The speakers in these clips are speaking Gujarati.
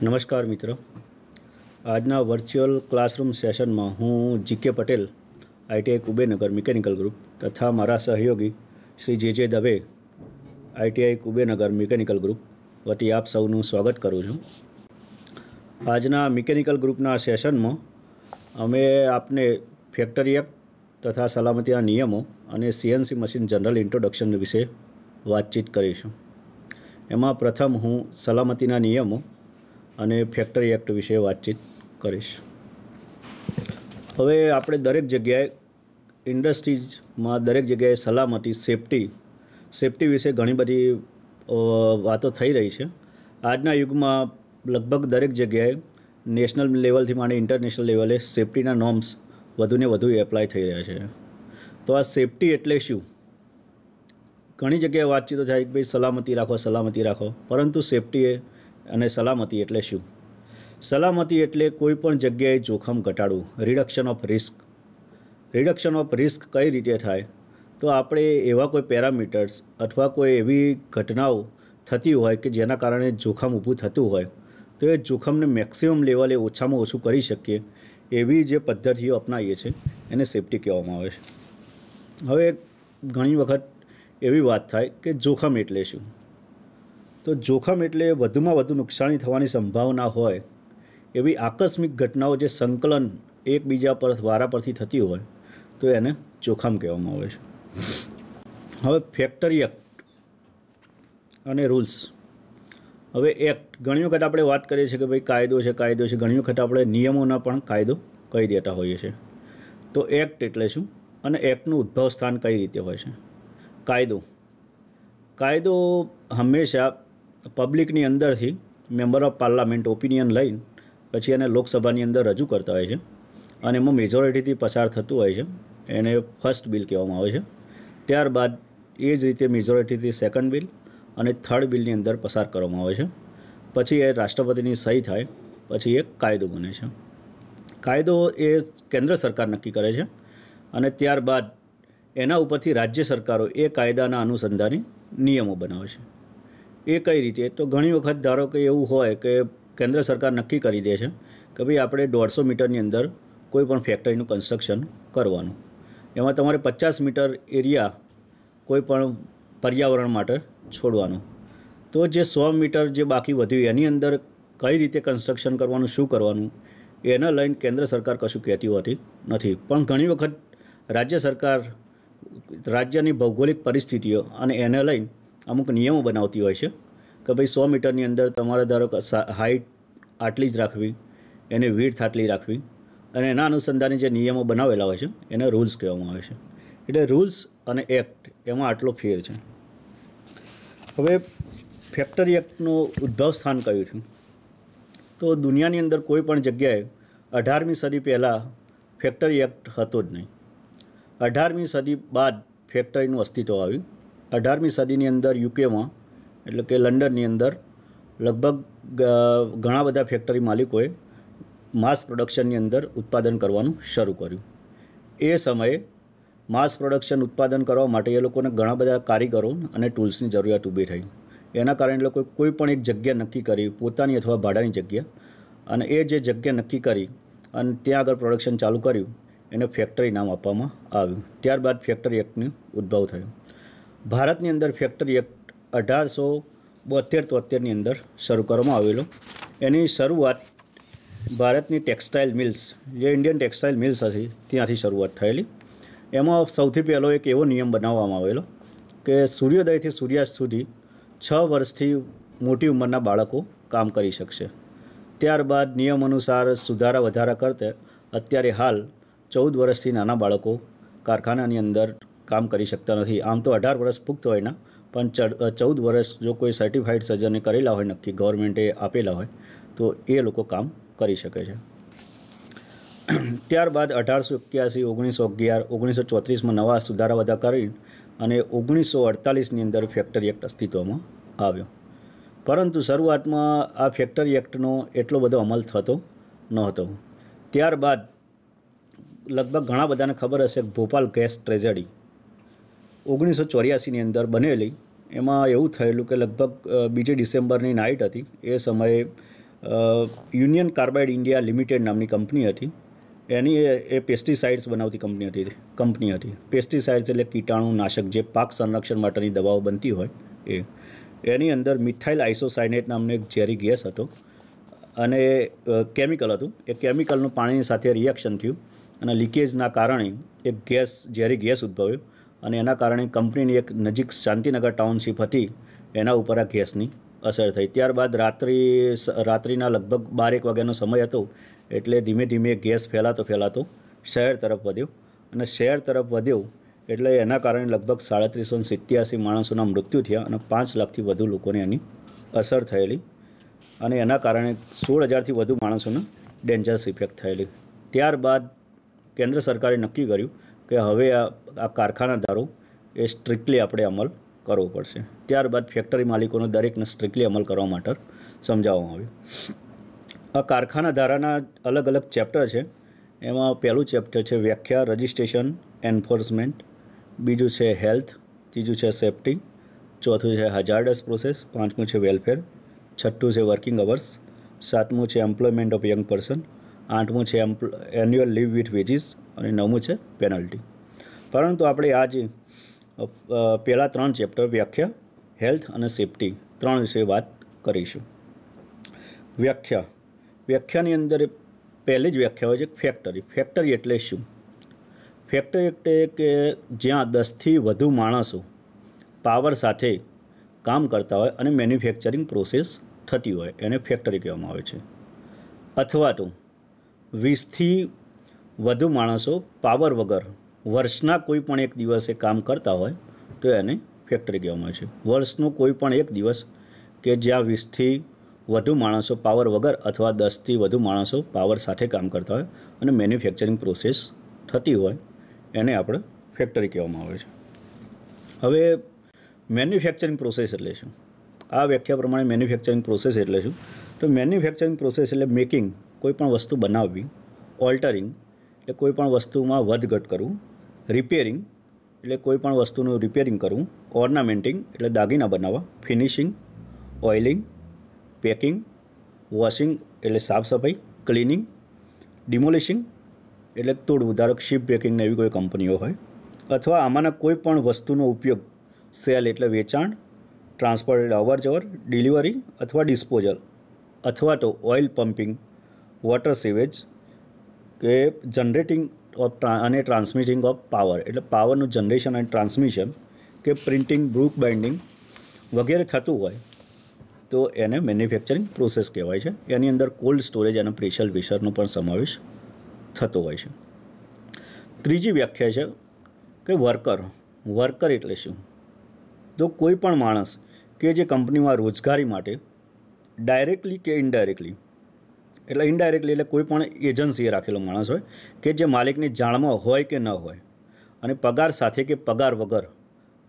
નમસ્કાર મિત્રો, આજના વર્ચ્યુઅલ ક્લાસરૂમ સેશનમાં હું GK Patel, ITI Kubernagar mechanical group તથા મારા સહયોગી શ્રી જે Dave, ITI Kubernagar mechanical group વતી આપ સૌનું સ્વાગત કરું છું. આજના મિકેનિકલ ગ્રુપના સેશનમાં અમે આપને ફેક્ટરી એક્ટ તથા સલામતીના નિયમો અને સીએનસી મશીન જનરલ ઇન્ટ્રોડક્શન વિશે વાતચીત કરીશું. એમાં પ્રથમ હું સલામતીના નિયમો અને ફેક્ટરી એક્ટ વિશે વાતચીત કરીશ. હવે આપણે દરેક જગ્યાએ ઇન્ડસ્ટ્રીઝમાં દરેક જગ્યાએ સલામતી સેફટી વિશે ઘણી બધી વાતો થઈ રહી છે. આજના યુગમાં લગભગ દરેક જગ્યાએ નેશનલ લેવલથી માંડી ઇન્ટરનેશનલ લેવલે સેફટીના નોર્મ્સ વધુને વધુ એપ્લાય થઈ રહ્યા છે. તો આ સેફટી એટલે શું? ઘણી જગ્યાએ વાતચીતો થાય કે ભાઈ સલામતી રાખો, પરંતુ સેફટી અને સલામતી એટલે શું? સલામતી એટલે કોઈ પણ જગ્યાએ જોખમ ઘટાડવું, રિડક્શન ઓફ રિસ્ક કઈ રીતે થાય? તો આપણે એવા કોઈ પેરામીટર્સ અથવા કોઈ એવી ઘટનાઓ થતી હોય કે જેના કારણે જોખમ ઊભું થતું હોય, તો એ જોખમને મેક્સિમમ લેવલે ઓછામાં ઓછું કરી શકીએ એવી જે પદ્ધતિઓ અપનાવીએ છીએ એને સેફટી કહેવામાં આવે છે. હવે ઘણી વખત એવી વાત થાય કે જોખમ એટલે શું? તો જોખમ એટલે વધુમાં વધુ નુકસાની થવાની સંભાવના હોય એવી આકસ્મિક ઘટનાઓ જે સંકલન એકબીજા પર વારા પરથી થતી હોય તો એને જોખમ કહેવામાં આવે છે. હવે ફેક્ટરી એક્ટ અને રૂલ્સ. હવે એક્ટ ઘણી વખત આપણે વાત કરીએ છીએ કે ભાઈ કાયદો છે. ઘણી વખત આપણે નિયમોના પણ કાયદો કહી દેતા હોઈએ છીએ. તો એક્ટ એટલે શું અને એક્ટનું ઉદ્ભવ સ્થાન કઈ રીતે હોય છે? કાયદો હંમેશા પબ્લિકની અંદરથી મેમ્બર ઓફ પાર્લામેન્ટ ઓપિનિયન લઈને પછી એને લોકસભાની અંદર રજૂ કરતા હોય છે અને એમાં મેજોરિટીથી પસાર થતું હોય છે. એને ફર્સ્ટ બિલ કહેવામાં આવે છે. ત્યારબાદ એ જ રીતે મેજોરિટીથી સેકન્ડ બિલ અને થર્ડ બિલની અંદર પસાર કરવામાં આવે છે. પછી એ રાષ્ટ્રપતિની સહી થાય પછી એક કાયદો બને છે. કાયદો એ કેન્દ્ર સરકાર નક્કી કરે છે અને ત્યારબાદ એના ઉપરથી રાજ્ય સરકારો એ કાયદાના અનુસંધાને નિયમો બનાવે છે. એ કઈ રીતે? તો ઘણી વખત ધારો કે એવું હોય કે કેન્દ્ર સરકાર નક્કી કરી દે છે કે ભાઈ આપણે 150 મીટરની અંદર કોઈ પણ ફેક્ટરીનું કન્સ્ટ્રક્શન કરવાનું. એમાં તમારે 50 મીટર એરિયા કોઈ પણ પર્યાવરણ માટે છોડવાનું. તો જે 100 મીટર જે બાકી વધ્યું એની અંદર કઈ રીતે કન્સ્ટ્રક્શન કરવાનું, શું કરવાનું, એને લઈને કેન્દ્ર સરકાર કશું કહેતી હોતી નથી. પણ ઘણી વખત રાજ્ય સરકાર રાજ્યની ભૌગોલિક પરિસ્થિતિઓ અને એને લઈને અમુક નિયમો બનાવતી હોય છે કે ભાઈ 100 મીટરની અંદર તમારે ધારો કે હાઇટ આટલી જ રાખવી, એને વિડ્થ આટલી રાખવી, અને એના અનુસંધાને જે નિયમો બનાવેલા હોય છે એને રૂલ્સ કહેવામાં આવે છે. એટલે રૂલ્સ અને એક્ટ એમાં આટલો ફેર છે. હવે ફેક્ટરી એક્ટનું ઉદ્ભવ સ્થાન કયું છે? તો દુનિયાની અંદર કોઈ પણ જગ્યાએ 18મી સદી પહેલાં ફેક્ટરી એક્ટ હતો જ નહીં. 18મી સદી બાદ ફેક્ટરીનું અસ્તિત્વ આવ્યું. 18મી સદીની અંદર યુકેમાં એટલે કે લંડનની અંદર લગભગ ઘણા બધા ફેક્ટરી માલિકોએ માસ પ્રોડક્શનની અંદર ઉત્પાદન કરવાનું શરૂ કર્યું. એ સમયે માસ પ્રોડક્શન ઉત્પાદન કરવા માટે એ લોકોને ઘણા બધા કારીગરો અને ટૂલ્સની જરૂરિયાત ઊભી થઈ. એના કારણે લોકોએ કોઈ પણ એક જગ્યા નક્કી કરી, પોતાની અથવા ભાડાની જગ્યા, અને એ જે જગ્યા નક્કી કરી અને ત્યાં આગળ પ્રોડક્શન ચાલુ કર્યું એને ફેક્ટરી નામ આપવામાં આવ્યું. ત્યારબાદ ફેક્ટરી એક્ટનું ઉદ્ભવ થયું. ભારતની અંદર ફેક્ટરી એક્ટ 1872-73ની અંદર શરૂ કરવામાં આવેલો. એની શરૂઆત ભારતની ટેક્સટાઇલ મિલ્સ, જે ઇન્ડિયન ટેક્સટાઇલ મિલ્સ હતી ત્યાંથી શરૂઆત થયેલી. એમાં સૌથી પહેલો એક એવો નિયમ બનાવવામાં આવેલો કે સૂર્યોદયથી સૂર્યાસ્ત સુધી 6 વર્ષથી મોટી ઉંમરના બાળકો કામ કરી શકશે. ત્યારબાદ નિયમ અનુસાર સુધારા વધારા કરતા અત્યારે હાલ 14 વર્ષથી નાના બાળકો કારખાનાની અંદર કામ કરી શકતા નથી. આમ તો 18 વર્ષ પુખ્ત હોયના, પણ 14 વર્ષ જો કોઈ સર્ટિફાઈડ સર્જને કરેલા હોય, નક્કી ગવર્મેન્ટે આપેલા હોય, તો એ લોકો કામ કરી શકે છે. ત્યારબાદ 1881, 1911, 1934માં નવા સુધારા વધારા કરી અને 1948ની અંદર ફેક્ટરી એક્ટ અસ્તિત્વમાં આવ્યો. પરંતુ શરૂઆતમાં આ ફેક્ટરી એક્ટનો એટલો બધો અમલ થતો નહોતો. ત્યારબાદ લગભગ ઘણા બધાને ખબર હશે ભોપાલ ગેસ ટ્રેજેડી 1984ની અંદર બનેલી. એમાં એવું થયેલું કે લગભગ 2 ડિસેમ્બરની નાઇટ હતી. એ સમયે યુનિયન કાર્બાઇડ ઇન્ડિયા લિમિટેડ નામની કંપની હતી. એની એ પેસ્ટિસાઇડ્સ બનાવતી કંપની હતી. પેસ્ટિસાઇડ્સ એટલે કીટાણુનાશક, જે પાક સંરક્ષણ માટેની દવાઓ બનતી હોય એ. એની અંદર મિથાઇલ આઇસોસાયનેટ નામનો એક ઝેરી ગેસ હતો અને કેમિકલ હતું. એ કેમિકલનું પાણીની સાથે રિએક્શન થયું અને લીકેજના કારણે એક ઝેરી ગેસ ઉદ્ભવ્યો અને એના કારણે કંપનીની એક નજીક શાંતિનગર ટાઉનશીપ હતી એના ઉપર આ ગેસની અસર થઈ. ત્યારબાદ રાત્રિના લગભગ 12-1 વાગ્યાનો સમય હતો એટલે ધીમે ધીમે ગેસ ફેલાતો શહેર તરફ વધ્યો અને શહેર તરફ વધ્યો એટલે એના કારણે લગભગ 3787 માણસોના મૃત્યુ થયા અને 5 લાખથી વધુ લોકોને એની અસર થયેલી અને એના કારણે 16,000થી વધુ માણસોને ડેન્જરસ ઇફેક્ટ થયેલી. ત્યારબાદ કેન્દ્ર સરકારે નક્કી કર્યું કે હવે આ કારખાનાદારો એ સ્ટ્રિક્ટલી આપણે અમલ કરવો પડશે. ત્યારબાદ ફેક્ટરી માલિકોને દરેકને સ્ટ્રિક્ટલી અમલ કરવા માટે સમજાવવામાં આવ્યું. આ કારખાના ધારાના અલગ અલગ ચેપ્ટર છે. એમાં પહેલું ચેપ્ટર છે વ્યાખ્યા, રજિસ્ટ્રેશન, એન્ફોર્સમેન્ટ. બીજું છે હેલ્થ. ત્રીજું છે સેફ્ટી. ચોથું છે હજાર્ડસ પ્રોસેસ. પાંચમું છે વેલફેર. છઠ્ઠું છે વર્કિંગ અવર્સ. સાતમું છે એમ્પ્લોયમેન્ટ ઓફ યંગ પર્સન. આઠમું છે એન્યુઅલ લીવ વિથ વેજીસ અને 9મું છે પેનલ્ટી. પરંતુ આપણે આજે પહેલાં 3 ચેપ્ટર વ્યાખ્યા, હેલ્થ અને સેફ્ટી 3 વિશે વાત કરીશું. વ્યાખ્યાની અંદર પહેલી જ વ્યાખ્યા હોય છે ફેક્ટરી. ફેક્ટરી એટલે શું? ફેક્ટરી એટલે કે જ્યાં 10થી વધુ માણસો પાવર સાથે કામ કરતા હોય અને મેન્યુફેક્ચરિંગ પ્રોસેસ થતી હોય એને ફેક્ટરી કહેવામાં આવે છે. અથવા તો 20થી વધુ માણસો પાવર વગર વર્ષના કોઈ પણ એક દિવસે કામ કરતા હોય તો એને ફેક્ટરી કહેવામાં આવે છે. વર્ષનો કોઈ પણ એક દિવસ કે જ્યાં 20થી વધુ માણસો પાવર વગર અથવા 10થી વધુ માણસો પાવર સાથે કામ કરતા હોય અને મેન્યુફેક્ચરિંગ પ્રોસેસ થતી હોય એને આપણે ફેક્ટરી કહેવામાં આવે છે. હવે મેન્યુફેક્ચરિંગ પ્રોસેસ એટલે શું? આ વ્યાખ્યા પ્રમાણે મેન્યુફેક્ચરિંગ પ્રોસેસ એટલે શું? તો મેન્યુફેક્ચરિંગ પ્રોસેસ એટલે મેકિંગ, કોઈ પણ વસ્તુ બનાવવી. ઓલ્ટરિંગ એટલે કોઈ પણ વસ્તુમાં વધઘટ કરવું. રિપેરિંગ એટલે કોઈ પણ વસ્તુનું રિપેરિંગ કરવું. ઓર્નામેન્ટિંગ એટલે દાગીના બનાવવા. ફિનિશિંગ, ઓઇલિંગ, પેકિંગ, વોશિંગ એટલે સાફ સફાઈ, ક્લિનિંગ, ડિમોલિશિંગ એટલે તોડવું. ધારો કે શિપ બ્રેકિંગને એવી કોઈ કંપનીઓ હોય. અથવા આમાંના કોઈ પણ વસ્તુનો ઉપયોગ. સેલ એટલે વેચાણ, ટ્રાન્સપોર્ટ એટલે અવરજવર, ડિલિવરી અથવા ડિસ્પોઝલ, અથવા તો ઓઇલ પમ્પિંગ, વોટર સિવેજ કે જનરેટિંગ ઓફ અને ટ્રાન્સમિટિંગ ઓફ પાવર એટલે પાવરનું જનરેશન અને ટ્રાન્સમિશન કે પ્રિન્ટિંગ, બુક બાઇન્ડિંગ વગેરે થતું હોય તો એને મેન્યુફેક્ચરિંગ પ્રોસેસ કહેવાય છે. એની અંદર કોલ્ડ સ્ટોરેજ અને પ્રેશર વેસરનો પણ સમાવેશ થતો હોય છે. ત્રીજી વ્યાખ્યા છે કે વર્કર એટલે શું? તો કોઈ પણ માણસ કે જે કંપનીમાં રોજગારી માટે ડાયરેક્ટલી કે ઇનડાયરેક્ટલી એટલે કોઈ પણ એજન્સીએ રાખેલો માણસ હોય કે જે માલિકની જાણમાં હોય કે ન હોય અને પગાર સાથે કે પગાર વગર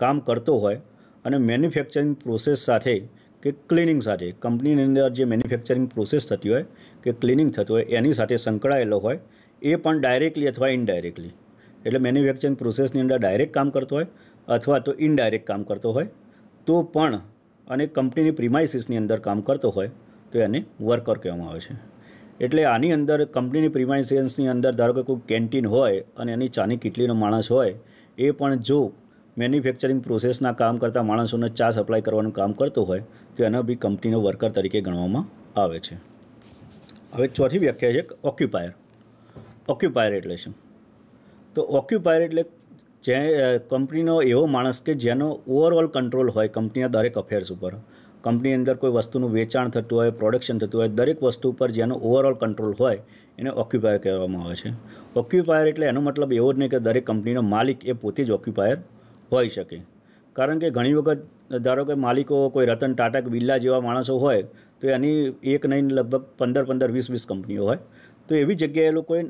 કામ કરતો હોય અને મેન્યુફેક્ચરિંગ પ્રોસેસ સાથે કે ક્લિનિંગ સાથે, કંપનીની અંદર જે મેન્યુફેક્ચરિંગ પ્રોસેસ થતી હોય કે ક્લિનિંગ થતું હોય એની સાથે સંકળાયેલો હોય, એ પણ ડાયરેક્ટલી અથવા ઇનડાયરેક્ટલી એટલે મેન્યુફેક્ચરિંગ પ્રોસેસની અંદર ડાયરેક્ટ કામ કરતો હોય અથવા તો ઇનડાયરેક્ટ કામ કરતો હોય તો પણ અને કંપનીની પ્રિમાઇસીસની અંદર કામ કરતો હોય તો એને વર્કર કહેવામાં આવે છે. એટલે આની અંદર કંપનીની પ્રિમાઇસીસની અંદર ધારો કે કોઈ કેન્ટીન હોય અને એની ચાની કીટલીનો માણસ હોય, એ પણ જો મેન્યુફેક્ચરિંગ પ્રોસેસના કામ કરતા માણસોને ચા સપ્લાય કરવાનું કામ કરતો હોય તો એનો બી કંપનીનો વર્કર તરીકે ગણવામાં આવે છે. હવે ચોથી વ્યાખ્યા છે ઓક્યુપાયર. ઓક્યુપાયર એટલે શું? તો ઓક્યુપાયર એટલે જે કંપનીનો એવો માણસ કે જેનો ઓવરઓલ કંટ્રોલ હોય કંપનીના દરેક અફેર્સ ઉપર. કંપની અંદર કોઈ વસ્તુનું વેચાણ થતું હોય, પ્રોડક્શન થતું હોય, દરેક વસ્તુ ઉપર જેનો ઓવરઓલ કંટ્રોલ હોય એને ઓક્યુપાયર કહેવામાં આવે છે. ઓક્યુપાયર એટલે એનો મતલબ એવો જ નહીં કે દરેક કંપનીનો માલિક એ પોતે જ ઓક્યુપાયર હોઈ શકે. કારણ કે ઘણી વખત ધારો કે માલિકો કોઈ રતન ટાટા કે બિરલા જેવા માણસો હોય તો એની એક નહીં લગભગ 15, 20 કંપનીઓ હોય. તો એવી જગ્યાએ એ લોકોએ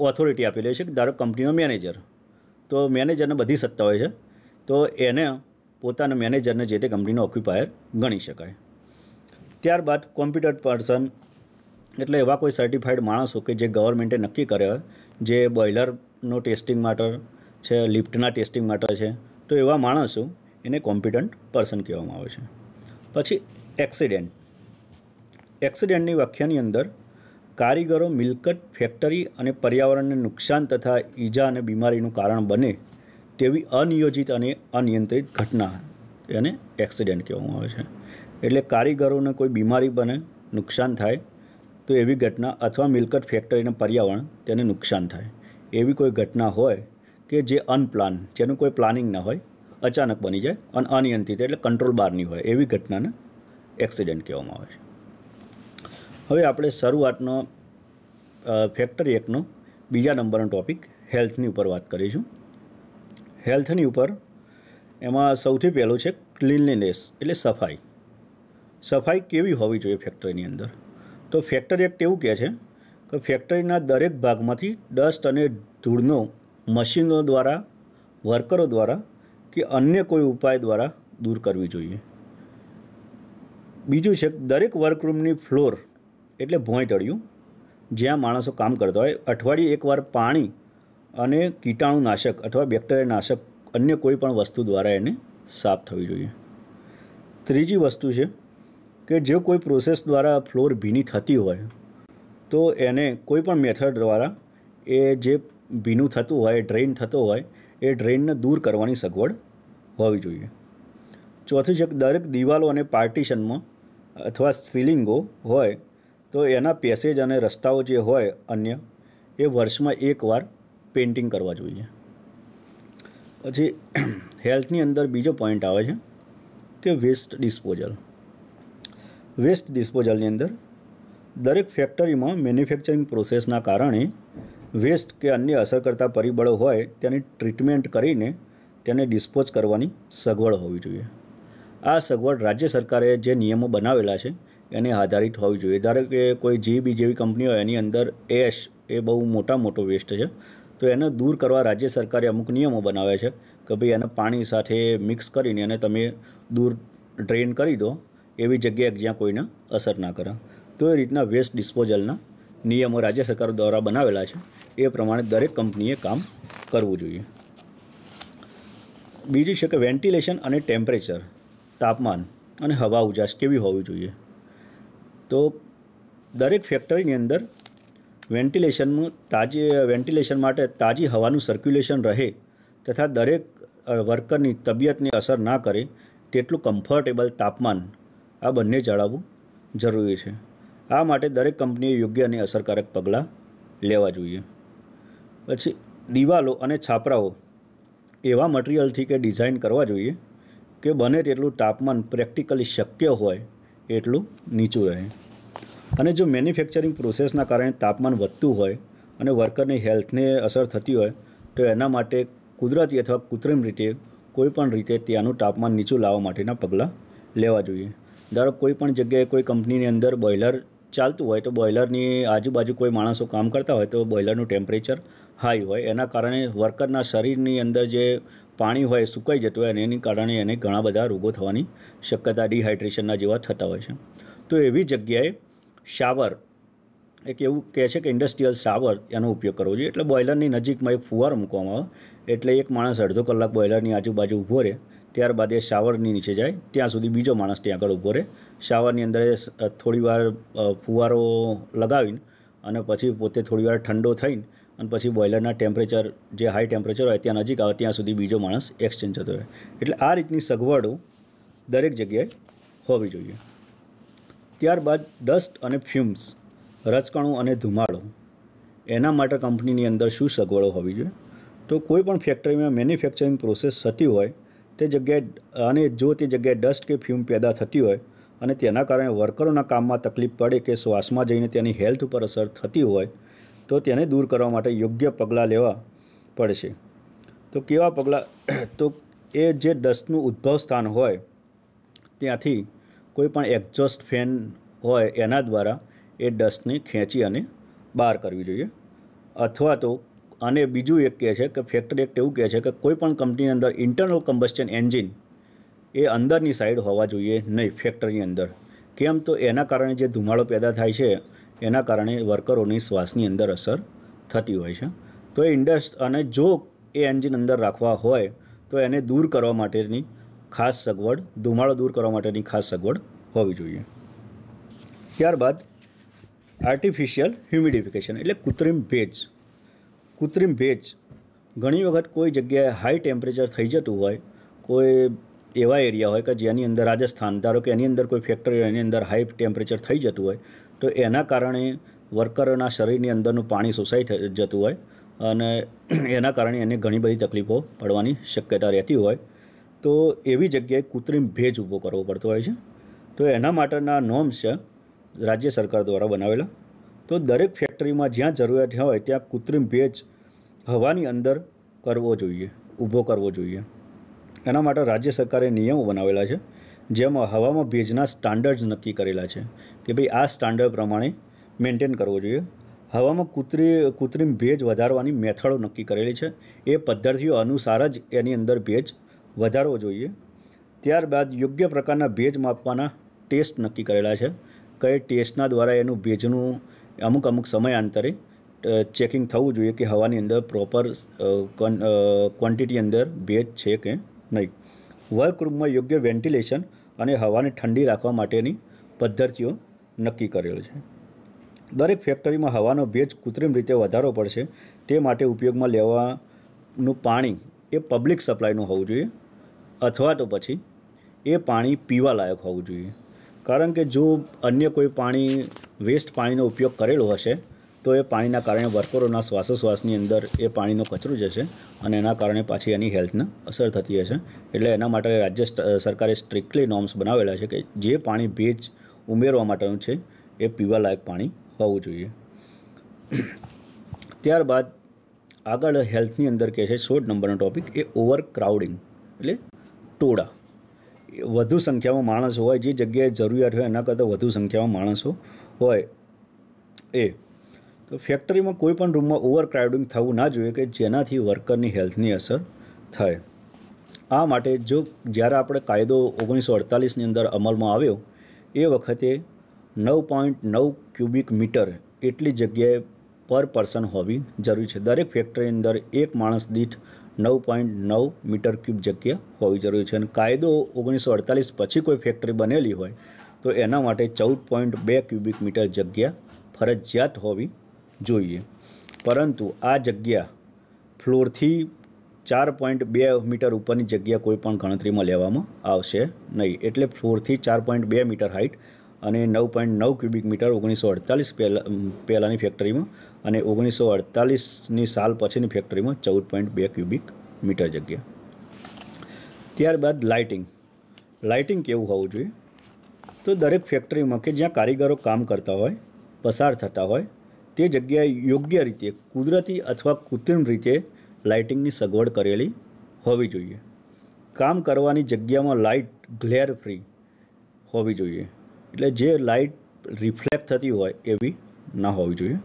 ઓથોરિટી આપેલી છે કે ધારો કંપનીનો મેનેજર, તો મેનેજરને બધી સત્તા હોય છે, તો એને પોતાના મેનેજરને જે તે કંપનીનો ઓક્યુપાયર ગણી શકાય. ત્યારબાદ કોમ્પિટન્ટ પર્સન એટલે એવા કોઈ સર્ટિફાઈડ માણસો કે જે ગવર્મેન્ટે નક્કી કર્યા હોય, જે બોઇલરનો ટેસ્ટિંગ માટે છે, લિફ્ટના ટેસ્ટિંગ માટે છે, તો એવા માણસો એને કોમ્પિટન્ટ પર્સન કહેવામાં આવે છે. પછી એક્સિડન્ટ. એક્સિડન્ટની વ્યાખ્યાની અંદર કારીગરો મિલકત, ફેક્ટરી અને પર્યાવરણને નુકસાન તથા ઈજા અને બીમારીનું કારણ બને તેવી અનિયોજિત અને અનિયંત્રિત ઘટના એને એક્સિડન્ટ કહેવામાં આવે છે. એટલે કારીગરોને કોઈ બીમારી બને, નુકસાન થાય તો એવી ઘટના, અથવા મિલકત, ફેક્ટરી અને પર્યાવરણ તેને નુકસાન થાય એવી કોઈ ઘટના હોય કે જે અનપ્લાન, જેનું કોઈ પ્લાનિંગ ના હોય, અચાનક બની જાય અને અનિયંત્રિત એટલે કંટ્રોલ બહારની હોય એવી ઘટનાને એક્સિડન્ટ કહેવામાં આવે છે. હવે આપણે શરૂઆતનો ફેક્ટરી એક્ટનો બીજા નંબરનો ટૉપિક હેલ્થની ઉપર વાત કરીશું. હેલ્થની ઉપર એમાં સૌથી પહેલું છે ક્લીનલીનેસ એટલે સફાઈ. સફાઈ કેવી હોવી જોઈએ ફેક્ટરીની અંદર? તો ફેક્ટરી એક્ટ એવું કહે છે કે ફેક્ટરીના દરેક ભાગમાંથી ડસ્ટ અને ધૂળનો મશીનો દ્વારા, વર્કરો દ્વારા કે અન્ય કોઈ ઉપાય દ્વારા દૂર કરવી જોઈએ. બીજું છે દરેક વર્કરૂમની ફ્લોર એટલે ભોંયતળિયું જ્યાં માણસો કામ કરતા હોય, અઠવાડિયે એકવાર પાણી અને કીટાણુનાશક અથવા બેક્ટેરિયાનાશક અન્ય કોઈ પણ વસ્તુ દ્વારા એને સાફ થવી જોઈએ. ત્રીજી વસ્તુ છે કે જો કોઈ પ્રોસેસ દ્વારા ફ્લોર ભીની થતી હોય તો એને કોઈ પણ મેથડ દ્વારા એ જે ભીનું થતું હોય, ડ્રેઇન થતો હોય, એ ડ્રેઇનને દૂર કરવાની સગવડ હોવી જોઈએ. ચોથું છે કે દરેક દિવાલો અને પાર્ટિશનમાં અથવા સીલિંગો હોય તો એના પેસેજ અને રસ્તાઓ જે હોય અન્ય એ વર્ષમાં એકવાર પેઇન્ટિંગ કરવા જોઈએ. પછી હેલ્થની અંદર બીજો પોઈન્ટ આવે છે કે વેસ્ટ ડિસ્પોઝલ. વેસ્ટ ડિસ્પોઝલની અંદર દરેક ફેક્ટરીમાં મેન્યુફેક્ચરિંગ પ્રોસેસના કારણે વેસ્ટ કે અન્ય અસર કરતા પરિબળો હોય તેની ટ્રીટમેન્ટ કરીને તેને ડિસ્પોઝ કરવાની સગવડ હોવી જોઈએ. આ સગવડ રાજ્ય સરકારે જે નિયમો બનાવેલા છે એને આધારિત હોવી જોઈએ. ધારો કે કોઈ જીબી જેવી કંપની હોય એની અંદર એશ એ બહુ મોટો વેસ્ટ છે, તો એને દૂર કરવા રાજ્ય સરકારે અમુક નિયમો બનાવ્યા છે કે ભાઈ એને પાણી સાથે મિક્સ કરીને એને તમે દૂર ડ્રેન કરી દો એવી જગ્યાએ જ્યાં કોઈને અસર ના કરે. તો એ રીતના વેસ્ટ ડિસ્પોઝલના નિયમો રાજ્ય સરકાર દ્વારા બનાવેલા છે, એ પ્રમાણે દરેક કંપનીએ કામ કરવું જોઈએ. બીજું છે કે વેન્ટિલેશન અને ટેમ્પરેચર, તાપમાન અને હવા ઉજાસ કેવી હોવી જોઈએ? તો દરેક ફેક્ટરીની અંદર વેન્ટિલેશન માટે તાજી હવાનું સર્ક્યુલેશન રહે તથા દરેક વર્કરની તબિયતને અસર ના કરે તેટલું કમ્ફર્ટેબલ તાપમાન આ બંને જાળવવું જરૂરી છે. આ માટે દરેક કંપનીએ યોગ્ય અને અસરકારક પગલાં લેવા જોઈએ. પછી દિવાલો અને છાપરાઓ એવા મટીરિયલથી કે ડિઝાઇન કરવા જોઈએ કે બને તેટલું તાપમાન પ્રેક્ટિકલી શક્ય હોય એટલું નીચું રહે. અને જો મેન્યુફેક્ચરિંગ પ્રોસેસના કારણે તાપમાન વધતું હોય અને વર્કરની હેલ્થને અસર થતી હોય તો એના માટે કુદરતી અથવા કૃત્રિમ રીતે કોઈપણ રીતે ત્યાંનું તાપમાન નીચું લાવવા માટેના પગલાં લેવા જોઈએ. ધારો કોઈ પણ જગ્યાએ કોઈ કંપનીની અંદર બોઇલર ચાલતું હોય તો બોઇલરની આજુબાજુ કોઈ માણસો કામ કરતા હોય તો બોઇલરનું ટેમ્પરેચર હાઈ હોય, એના કારણે વર્કરના શરીરની અંદર જે પાણી હોય એ સુકાઈ જતું હોય અને એની કારણે એને ઘણા બધા રોગો થવાની શક્યતા ડિહાઇડ્રેશનના જેવા થતા હોય છે. તો એવી જગ્યાએ શાવર એક એવું કહે છે કે ઇન્ડસ્ટ્રીયલ શાવર એનો ઉપયોગ કરવો જોઈએ. એટલે બોઇલરની નજીકમાં એક ફુવારો મૂકવામાં આવે, એટલે એક માણસ અડધો કલાક બોઇલરની આજુબાજુ ઊભો રહે, ત્યારબાદ એ શાવરની નીચે જાય ત્યાં સુધી બીજો માણસ ત્યાં આગળ ઊભો રહે, શાવરની અંદર થોડીવાર ફુવારો લગાવીને અને પછી પોતે થોડીવાર ઠંડો થઈને અને પછી બોઇલરના ટેમ્પરેચર જે હાઈ ટેમ્પરેચર હોય ત્યાં નજીક આવે ત્યાં સુધી બીજો માણસ એક્સચેન્જ થતો હોય. એટલે આ રીતની સગવડો દરેક જગ્યાએ હોવી જોઈએ. ત્યારબાદ ડસ્ટ અને ફ્યુમ્સ, રજકણું અને ધુમાડો, એના માટે કંપનીની અંદર શું સગવડો હોવી જોઈએ? તો કોઈ પણ ફેક્ટરીમાં મેન્યુફેક્ચરિંગ પ્રોસેસ થતી હોય તે જગ્યાએ અને જો તે જગ્યાએ ડસ્ટ કે ફ્યુમ પેદા થતી હોય અને તેના કારણે વર્કરોના કામમાં તકલીફ પડે કે શ્વાસમાં જઈને તેની હેલ્થ ઉપર અસર થતી હોય તો તેને દૂર કરવા માટે યોગ્ય પગલાં લેવા પડશે. તો કેવા પગલાં? તો એ જે ડસ્ટનું ઉદ્ભવ સ્થાન હોય ત્યાંથી કોઈ પણ એક્ઝોસ્ટ ફેન હોય એના દ્વારા એ ડસ્ટને ખેંચી અને બહાર કરવી જોઈએ. અથવા તો અને બીજું એક કહે છે કે ફેક્ટરી એક્ટ એવું કહે છે કે કોઈ પણ કંપનીની અંદર ઇન્ટરનલ કમ્બસ્શન એન્જિન એ અંદરની સાઈડ હોવા જોઈએ નહીં ફેક્ટરીની અંદર. કેમ? તો એના કારણે જે ધુમાડો પેદા થાય છે એના કારણે વર્કરોની શ્વાસની અંદર અસર થતી હોય છે. તો એ અને જો એ એન્જિન અંદર રાખવા હોય તો એને દૂર કરવા માટેની ખાસ સગવડ, ધુમાડો દૂર કરવા માટેની ખાસ સગવડ હોવી જોઈએ. ત્યારબાદ આર્ટિફિશિયલ હ્યુમિડિફિકેશન એટલે કૃત્રિમ ભેજ ઘણી વખત કોઈ જગ્યાએ હાઈ ટેમ્પરેચર થઈ જતું હોય, કોઈ એવા એરિયા હોય કે જેની અંદર રાજસ્થાન ધારો કે એની અંદર કોઈ ફેક્ટરી એની અંદર હાઈ ટેમ્પરેચર થઈ જતું હોય, તો એના કારણે વર્કરોના શરીરની અંદરનું પાણી શોષાઈ જતું હોય અને એના કારણે એને ઘણી બધી તકલીફો પડવાની શક્યતા રહેતી હોય, તો એવી જગ્યાએ કૃત્રિમ ભેજ ઊભો કરવો પડતો હોય છે. તો એના માટેના નોર્મ્સ છે રાજ્ય સરકાર દ્વારા બનાવેલા. તો દરેક ફેક્ટરીમાં જ્યાં જરૂરિયાત હોય ત્યાં કૃત્રિમ ભેજ હવાની અંદર ઊભો કરવો જોઈએ. એના માટે રાજ્ય સરકારે નિયમો બનાવેલા છે, જેમાં હવામાં ભેજના સ્ટાન્ડર્ડ્સ નક્કી કરેલા છે કે ભાઈ આ સ્ટાન્ડર્ડ પ્રમાણે મેન્ટેન કરવો જોઈએ. હવામાં કૃત્રિમ ભેજ વધારવાની મેથડો નક્કી કરેલી છે, એ પદ્ધતિઓ અનુસાર જ એની અંદર ભેજ વધારવો જોઈએ. ત્યારબાદ યોગ્ય પ્રકારના ભેજ માપવાના ટેસ્ટ નક્કી કરેલા છે, કઈ ટેસ્ટના દ્વારા એનું ભેજનું અમુક સમયાંતરે ચેકિંગ થવું જોઈએ કે હવાની અંદર પ્રોપર ક્વોન્ટિટી અંદર ભેજ છે કે નહીં. વર્કરૂમમાં યોગ્ય વેન્ટિલેશન અને હવાને ઠંડી રાખવા માટેની પદ્ધતિઓ નક્કી કરેલ છે. દરેક ફેક્ટરીમાં હવાનો ભેજ કૃત્રિમ રીતે વધારવો પડશે, તે માટે ઉપયોગમાં લેવાનું પાણી એ પબ્લિક સપ્લાયનું હોવું જોઈએ અથવા તો પછી એ પાણી પીવા લાયક હોવું જોઈએ. કારણ કે જો અન્ય કોઈ પાણી વેસ્ટ પાણીનો ઉપયોગ કરેલો હશે તો એ પાણીના કારણે વર્કરોના શ્વાસોશ્વાસની અંદર એ પાણીનો કચરો જશે અને એના કારણે પાછી એની હેલ્થને અસર થતી હશે. એટલે એના માટે રાજ્ય સરકારે સ્ટ્રિક્ટલી નોર્મ્સ બનાવેલા છે કે જે પાણી ભેજ ઉમેરવા માટેનું છે એ પીવા લાયક પાણી હોવું જોઈએ. ત્યારબાદ આગળ હેલ્થની અંદર કહે છે 16 નંબરનો ટૉપિક એ ઓવર ક્રાઉડિંગ એટલે ટોળા. વધુ સંખ્યામાં માણસો હોય, જે જગ્યાએ જરૂરિયાત હોય એના કરતાં વધુ સંખ્યામાં માણસો હોય તો ફેક્ટરીમાં કોઈ પણ રૂમમાં ઓવર ક્રાઉડિંગ થવું ના જોઈએ કે જેનાથી વર્કરની હેલ્થની અસર થાય. આ માટે જ્યારે આપણે કાયદો 1948ની અંદર અમલમાં આવ્યો એ વખતે 9.9 ક્યુબિક મીટર એટલી જગ્યાએ પર પર્સન હોવી જરૂરી છે. દરેક ફેક્ટરીની અંદર એક માણસ દીઠ 9.9 મીટર ક્યુબ જગ્યા હોવી જરૂરી છે. અને કાયદો 1948 પછી કોઈ ફેક્ટરી બનેલી હોય તો એના માટે 14.2 ક્યુબિક મીટર જગ્યા ફરજિયાત હોવી જોઈએ. પરંતુ આ જગ્યા ફ્લોરથી 4.2 મીટર ઉપરની જગ્યા કોઈ પણ ગણતરીમાં લેવામાં આવશે નહીં. એટલે ફ્લોરથી 4.2 મીટર હાઇટ અને 9.9 ક્યુબિક મીટર 1948 પહેલાંની ફેક્ટરીમાં અને 1948ની સાલ પછીની ફેક્ટરીમાં 14.2 ક્યુબિક મીટર જગ્યા. ત્યારબાદ લાઇટિંગ કેવું હોવું જોઈએ? તો દરેક ફેક્ટરીમાં કે જ્યાં કારીગરો કામ કરતા હોય, પસાર થતા હોય તે જગ્યાએ યોગ્ય રીતે કુદરતી અથવા કૃત્રિમ રીતે લાઇટિંગની સગવડ કરેલી હોવી જોઈએ. કામ કરવાની જગ્યામાં લાઇટ ગ્લેર ફ્રી હોવી જોઈએ, એટલે જે લાઇટ રિફ્લેક્ટ થતી હોય એવી ના હોવી જોઈએ.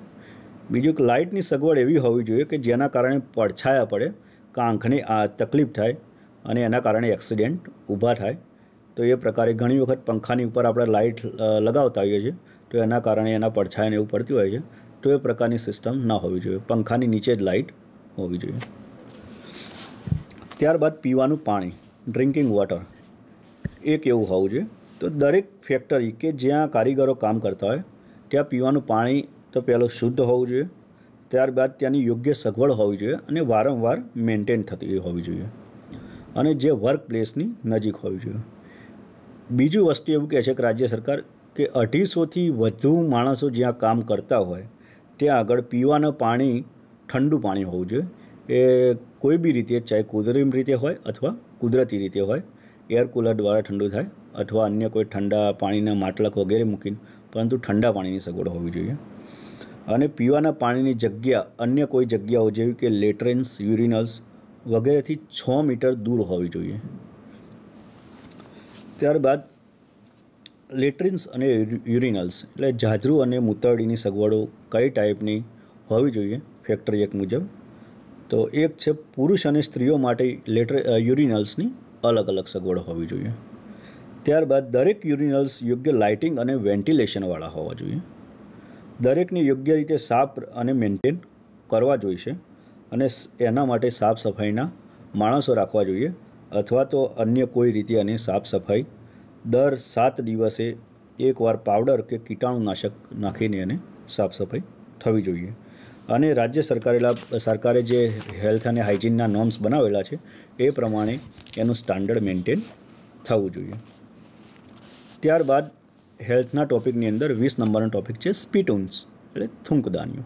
બીજું કે લાઇટની સગવડ એવી હોવી જોઈએ કે જેના કારણે પડછાયા પડે કે આંખને તકલીફ થાય અને એના કારણે એક્સિડન્ટ ઊભા થાય. તો એ પ્રકારે ઘણી વખત પંખાની ઉપર આપણે લાઇટ લગાવતા હોઈએ છીએ તો એના કારણે એના પડછાયાને એવું પડતું હોય છે, તો એ પ્રકારની સિસ્ટમ ના હોવી જોઈએ. પંખાની નીચે જ લાઇટ હોવી જોઈએ. ત્યારબાદ પીવાનું પાણી ડ્રિંકિંગ વોટર એ કેવું હોવું જોઈએ? તો દરેક ફેક્ટરી કે જ્યાં કારીગરો કામ કરતા હોય ત્યાં પીવાનું પાણી તો પહેલું શુદ્ધ હોવું જોઈએ. ત્યારબાદ ત્યાંની યોગ્ય સગવડ હોવી જોઈએ અને વારંવાર મેન્ટેન થતી હોવી જોઈએ અને જે વર્ક પ્લેસની નજીક હોવી જોઈએ. બીજું વસ્તુ એવું કહે છે કે રાજ્ય સરકાર કે 250થી વધુ માણસો જ્યાં કામ કરતા હોય ત્યાં આગળ પીવાનું પાણી ઠંડુ પાણી હોવું જોઈએ. એ કોઈ બી રીતે, ચાહે કૃત્રિમ રીતે હોય અથવા કુદરતી રીતે હોય, એર કુલર દ્વારા ઠંડુ થાય અથવા અન્ય કોઈ ઠંડા પાણીના માટલાક વગેરે મૂકીને, પરંતુ ઠંડા પાણીની સગવડ હોવી જોઈએ. અને પીવાના પાણીની જગ્યા અન્ય કોઈ જગ્યાઓ જેવી કે લેટ્રિન્સ, યુરિનલ્સ વગેરેથી 6 મીટર દૂર હોવી જોઈએ. ત્યારબાદ લેટ્રિન્સ અને યુરિનલ્સ એટલે જાજરૂ અને મૂતરડીની સગવડો કઈ ટાઈપની હોવી જોઈએ ફેક્ટરી એક મુજબ? તો એક છે પુરુષ અને સ્ત્રીઓ માટે યુરિનલ્સની અલગ અલગ સગવડ હોવી જોઈએ. ત્યારબાદ દરેક યુરિનલ્સ યોગ્ય લાઇટિંગ અને વેન્ટિલેશનવાળા હોવા જોઈએ. દરેકને યોગ્ય રીતે સાફ અને મેન્ટેન કરવા જોઈશે અને એના માટે સાફ સફાઈના માણસો રાખવા જોઈએ અથવા તો અન્ય કોઈ રીતે અને સાફ સફાઈ દર 7 દિવસે એકવાર પાવડર કે કીટાણુનાશક નાખીને એને સાફ સફાઈ થવી જોઈએ. અને રાજ્ય સરકારે જે હેલ્થ અને હાઇજીનના નોર્મ્સ બનાવેલા છે એ પ્રમાણે એનું સ્ટાન્ડર્ડ મેન્ટેન થવું જોઈએ. ત્યારબાદ હેલ્થના ટૉપિકની અંદર 20 નંબરનો ટૉપિક છે સ્પીટુન્સ એટલે થૂંકદાનીઓ.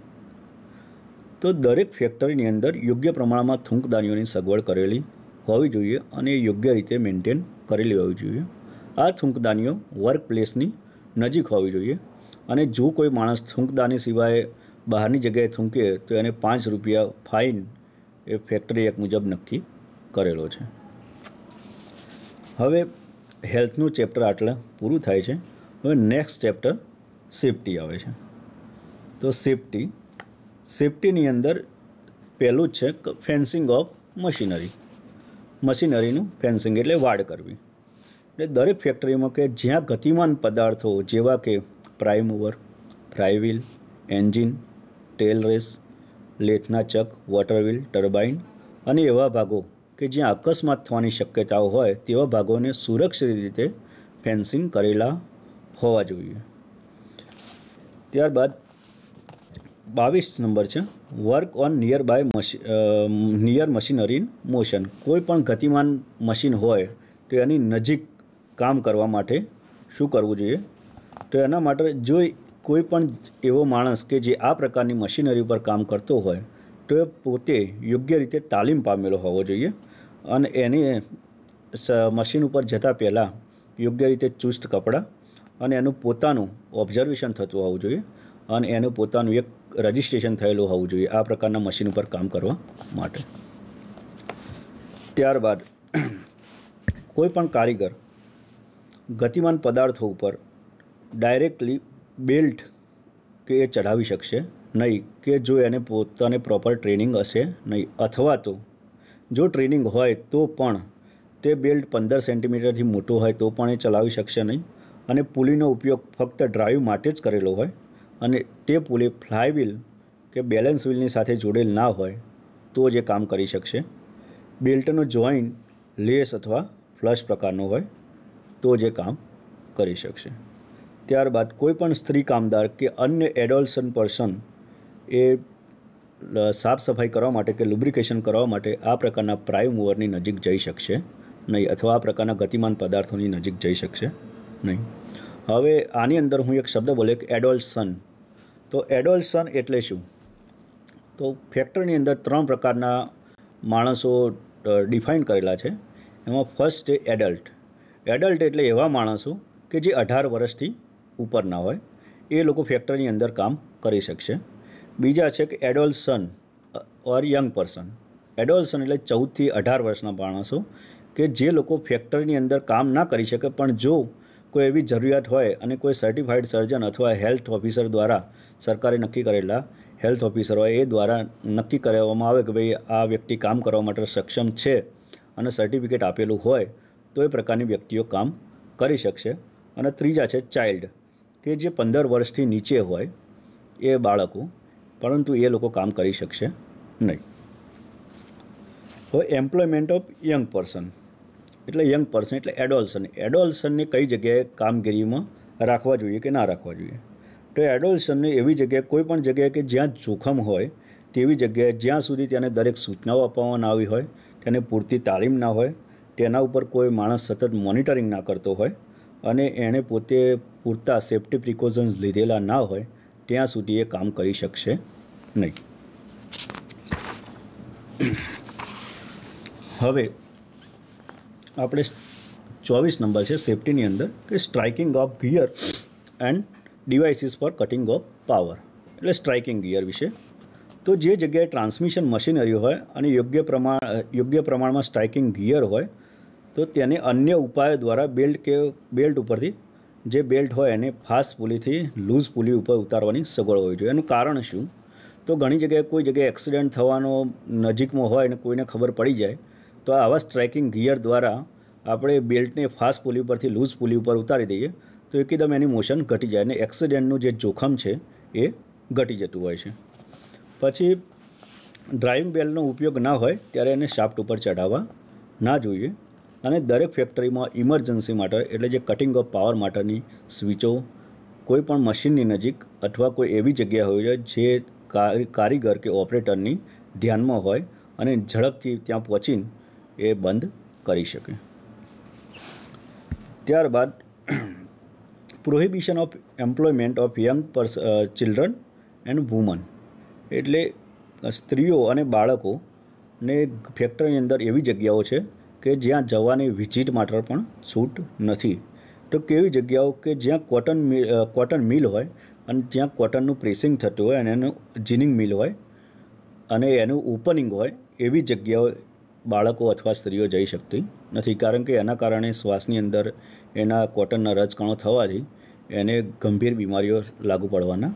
તો દરેક ફેક્ટરીની અંદર યોગ્ય પ્રમાણમાં થૂંકદાનીઓની સગવડ કરેલી હોવી જોઈએ અને યોગ્ય રીતે મેન્ટેન કરેલી હોવી જોઈએ. આ થૂંકદાનીઓ વર્ક પ્લેસની નજીક હોવી જોઈએ અને જો કોઈ માણસ થૂંકદાની સિવાય બહારની જગ્યાએ થૂંકે તો એને ₹5 ફાઇન એ ફેક્ટરી એક્ટ મુજબ નક્કી કરેલો છે. હવે હેલ્થનું ચેપ્ટર આટલા પૂરું થાય છે. હવે નેક્સ્ટ ચેપ્ટર સેફટી આવે છે. તો સેફટીની અંદર પહેલું જ છે ફેન્સિંગ ઓફ મશીનરીનું ફેન્સિંગ એટલે વાડ કરવી. એટલે દરેક ફેક્ટરીમાં કે જ્યાં ગતિમાન પદાર્થો જેવા કે પ્રાઇમ મૂવર, ફ્લાયવ્હીલ, એન્જિન, ટેલ રેસ, લેથના ચક, વોટર વ્હીલ, ટર્બાઇન અને એવા ભાગો કે જ્યાં અકસ્માત થવાની શક્યતાઓ હોય તેવા ભાગોને સુરક્ષિત રીતે ફેન્સિંગ કરેલા હોવા જોઈએ. ત્યારબાદ 22 નંબર છે work on near machinery in motion. કોઈ પણ ગતિમાન મશીન હોય તો એની નજીક કામ કરવા માટે શું કરવું જોઈએ? તો એના માટે જો કોઈ પણ એવો માણસ કે જે આ પ્રકારની મશીનરી ઉપર કામ કરતો હોય તો એ પોતે યોગ્ય રીતે તાલીમ પામેલો હોવો જોઈએ અને એને મશીન ઉપર જતાં પહેલાં યોગ્ય રીતે ચુસ્ત કપડાં અને એનું પોતાનું ઓબ્ઝર્વેશન થતું હોવું જોઈએ અને એનું પોતાનું એક રજિસ્ટ્રેશન થયેલું હોવું જોઈએ આ પ્રકારના મશીન ઉપર કામ કરવા માટે. ત્યારબાદ કોઈ પણ કારીગર ગતિમાન પદાર્થો ઉપર ડાયરેક્ટલી બેલ્ટ કે એ ચઢાવી શકશે નહીં કે જો એને પોતાને પ્રોપર ટ્રેનિંગ હશે નહીં અથવા તો જો ટ્રેનિંગ હોય તો પણ તે બેલ્ટ 15 સેન્ટીમીટરથી મોટો હોય તો પણ એ ચલાવી શકશે નહીં અને પુલીનો ઉપયોગ ફક્ત ડ્રાઈવ માટે જ કરેલો હોય અને તે પુલી ફ્લાયવ્હીલ કે બેલેન્સ વ્હીલની સાથે જોડેલ ના હોય તો જ એ કામ કરી શકશે. બેલ્ટનો જોઈન્ટ લેસ અથવા ફ્લશ પ્રકારનો હોય તો જ એ કામ કરી શકશે. ત્યારબાદ કોઈ પણ સ્ત્રી કામદાર કે અન્ય એડોલ્સન્ટ પર્સન એ સાફ સફાઈ કરવા માટે કે લુબ્રિકેશન કરવા માટે આ પ્રકારના પ્રાઇમ મૂવરની નજીક જઈ શકશે નહીં અથવા આ પ્રકારના ગતિમાન પદાર્થોની નજીક જઈ શકશે નહીં. હવે આની અંદર હું એક શબ્દ બોલ્યો કે એડોલ્સન. તો એડોલ્સન એટલે શું? તો ફેક્ટરીની અંદર 3 પ્રકારના માણસો ડિફાઇન કરેલા છે. એમાં ફર્સ્ટ છે એડલ્ટ એટલે એવા માણસો કે જે 18 વર્ષથી ઉપરના હોય એ લોકો ફેક્ટરીની અંદર કામ કરી શકશે. બીજા છે કે એડોલ્સન ઓર યંગ પર્સન. એડોલ્સન એટલે 14 થી 18 વર્ષના માણસો કે જે લોકો ફેક્ટરીની અંદર કામ ના કરી શકે પણ જો કોઈ એવી જરૂરિયાત હોય અને કોઈ સર્ટિફાઈડ સર્જન અથવા હેલ્થ ઓફિસર દ્વારા સરકારે નક્કી કરેલા હેલ્થ ઓફિસર હોય એ દ્વારા નક્કી કરવામાં આવે કે ભાઈ આ વ્યક્તિ કામ કરવા માટે સક્ષમ છે અને સર્ટિફિકેટ આપેલું હોય તો એ પ્રકારની વ્યક્તિઓ કામ કરી શકશે. અને ત્રીજા છે ચાઇલ્ડ કે જે 15 વર્ષથી નીચે હોય એ બાળકો પરંતુ એ લોકો કામ કરી શકશે નહીં. હવે એમ્પ્લોયમેન્ટ ઓફ યંગ પર્સન એટલે એડોલ્સનને કઈ જગ્યાએ કામગીરીમાં રાખવા જોઈએ કે ના રાખવા જોઈએ? તો એડોલ્સનને એવી જગ્યાએ કોઈ પણ જગ્યાએ કે જ્યાં જોખમ હોય તેવી જગ્યાએ જ્યાં સુધી તેને દરેક સૂચનાઓ આપવામાં ના આવી હોય, તેને પૂરતી તાલીમ ના હોય, તેના ઉપર કોઈ માણસ સતત મોનિટરિંગ ના કરતો હોય અને એણે પોતે પૂરતા સેફ્ટી પ્રિકોશન્સ લીધેલા ના હોય ત્યાં સુધી એ કામ કરી શકશે નહીં. હવે આપણે 24 નંબર છે સેફ્ટીની અંદર કે striking of gear and devices for cutting off power એટલે સ્ટ્રાઇકિંગ ગિયર વિશે. તો જે જગ્યાએ ટ્રાન્સમિશન મશીનરી હોય અને યોગ્ય પ્રમાણમાં સ્ટ્રાઇકિંગ ગિયર હોય તો તેને અન્ય ઉપાયો દ્વારા બેલ્ટ ઉપરથી જે બેલ્ટ હોય એને ફાસ્ટ પુલીથી લૂઝ પુલી ઉપર ઉતારવાની સગવડ હોવી જોઈએ. એનું કારણ શું? તો ઘણી જગ્યાએ કોઈ જગ્યાએ એક્સિડન્ટ થવાનો નજીકમાં હોય અને કોઈને ખબર પડી જાય તો આવા સ્ટ્રાઇકિંગ ગિયર દ્વારા આપણે બેલ્ટને ફાસ્ટ પુલી ઉપરથી લૂઝ પુલી ઉપર ઉતારી દઈએ તો એકદમ એની મોશન ઘટી જાય અને એક્સિડન્ટનું જે જોખમ છે એ ઘટી જતું હોય છે. પછી ડ્રાઇવિંગ બેલ્ટનો ઉપયોગ ના હોય ત્યારે એને શાફ્ટ ઉપર ચઢાવવા ના જોઈએ અને દરેક ફેક્ટરીમાં ઇમરજન્સી માટે એટલે જે કટિંગ ઓફ પાવર માટેની સ્વિચો કોઈ પણ મશીનની નજીક અથવા કોઈ એવી જગ્યા હોય જે કારીગર કે ઓપરેટરની ધ્યાનમાં હોય અને ઝડપથી ત્યાં પહોંચીને એ બંધ કરી શકે. ત્યારબાદ prohibition of employment of young children and woman એટલે સ્ત્રીઓ અને બાળકોને ફેક્ટરીની અંદર એવી જગ્યાઓ છે કે જ્યાં જવાની વિઝિટ માટે પણ છૂટ નથી. તો કેવી જગ્યાઓ કે જ્યાં કોટન મિલ હોય અને જ્યાં કોટનનું પ્રેસિંગ થતું હોય અને એનું જીનિંગ મિલ હોય અને એનું ઓપનિંગ હોય એવી જગ્યાઓ બાળકો અથવા સ્ત્રીઓ જઈ શકતી નથી, કારણ કે એના કારણે શ્વાસની અંદર એના કોટનના રજકણો થવાથી એને ગંભીર બીમારીઓ લાગુ પડવાના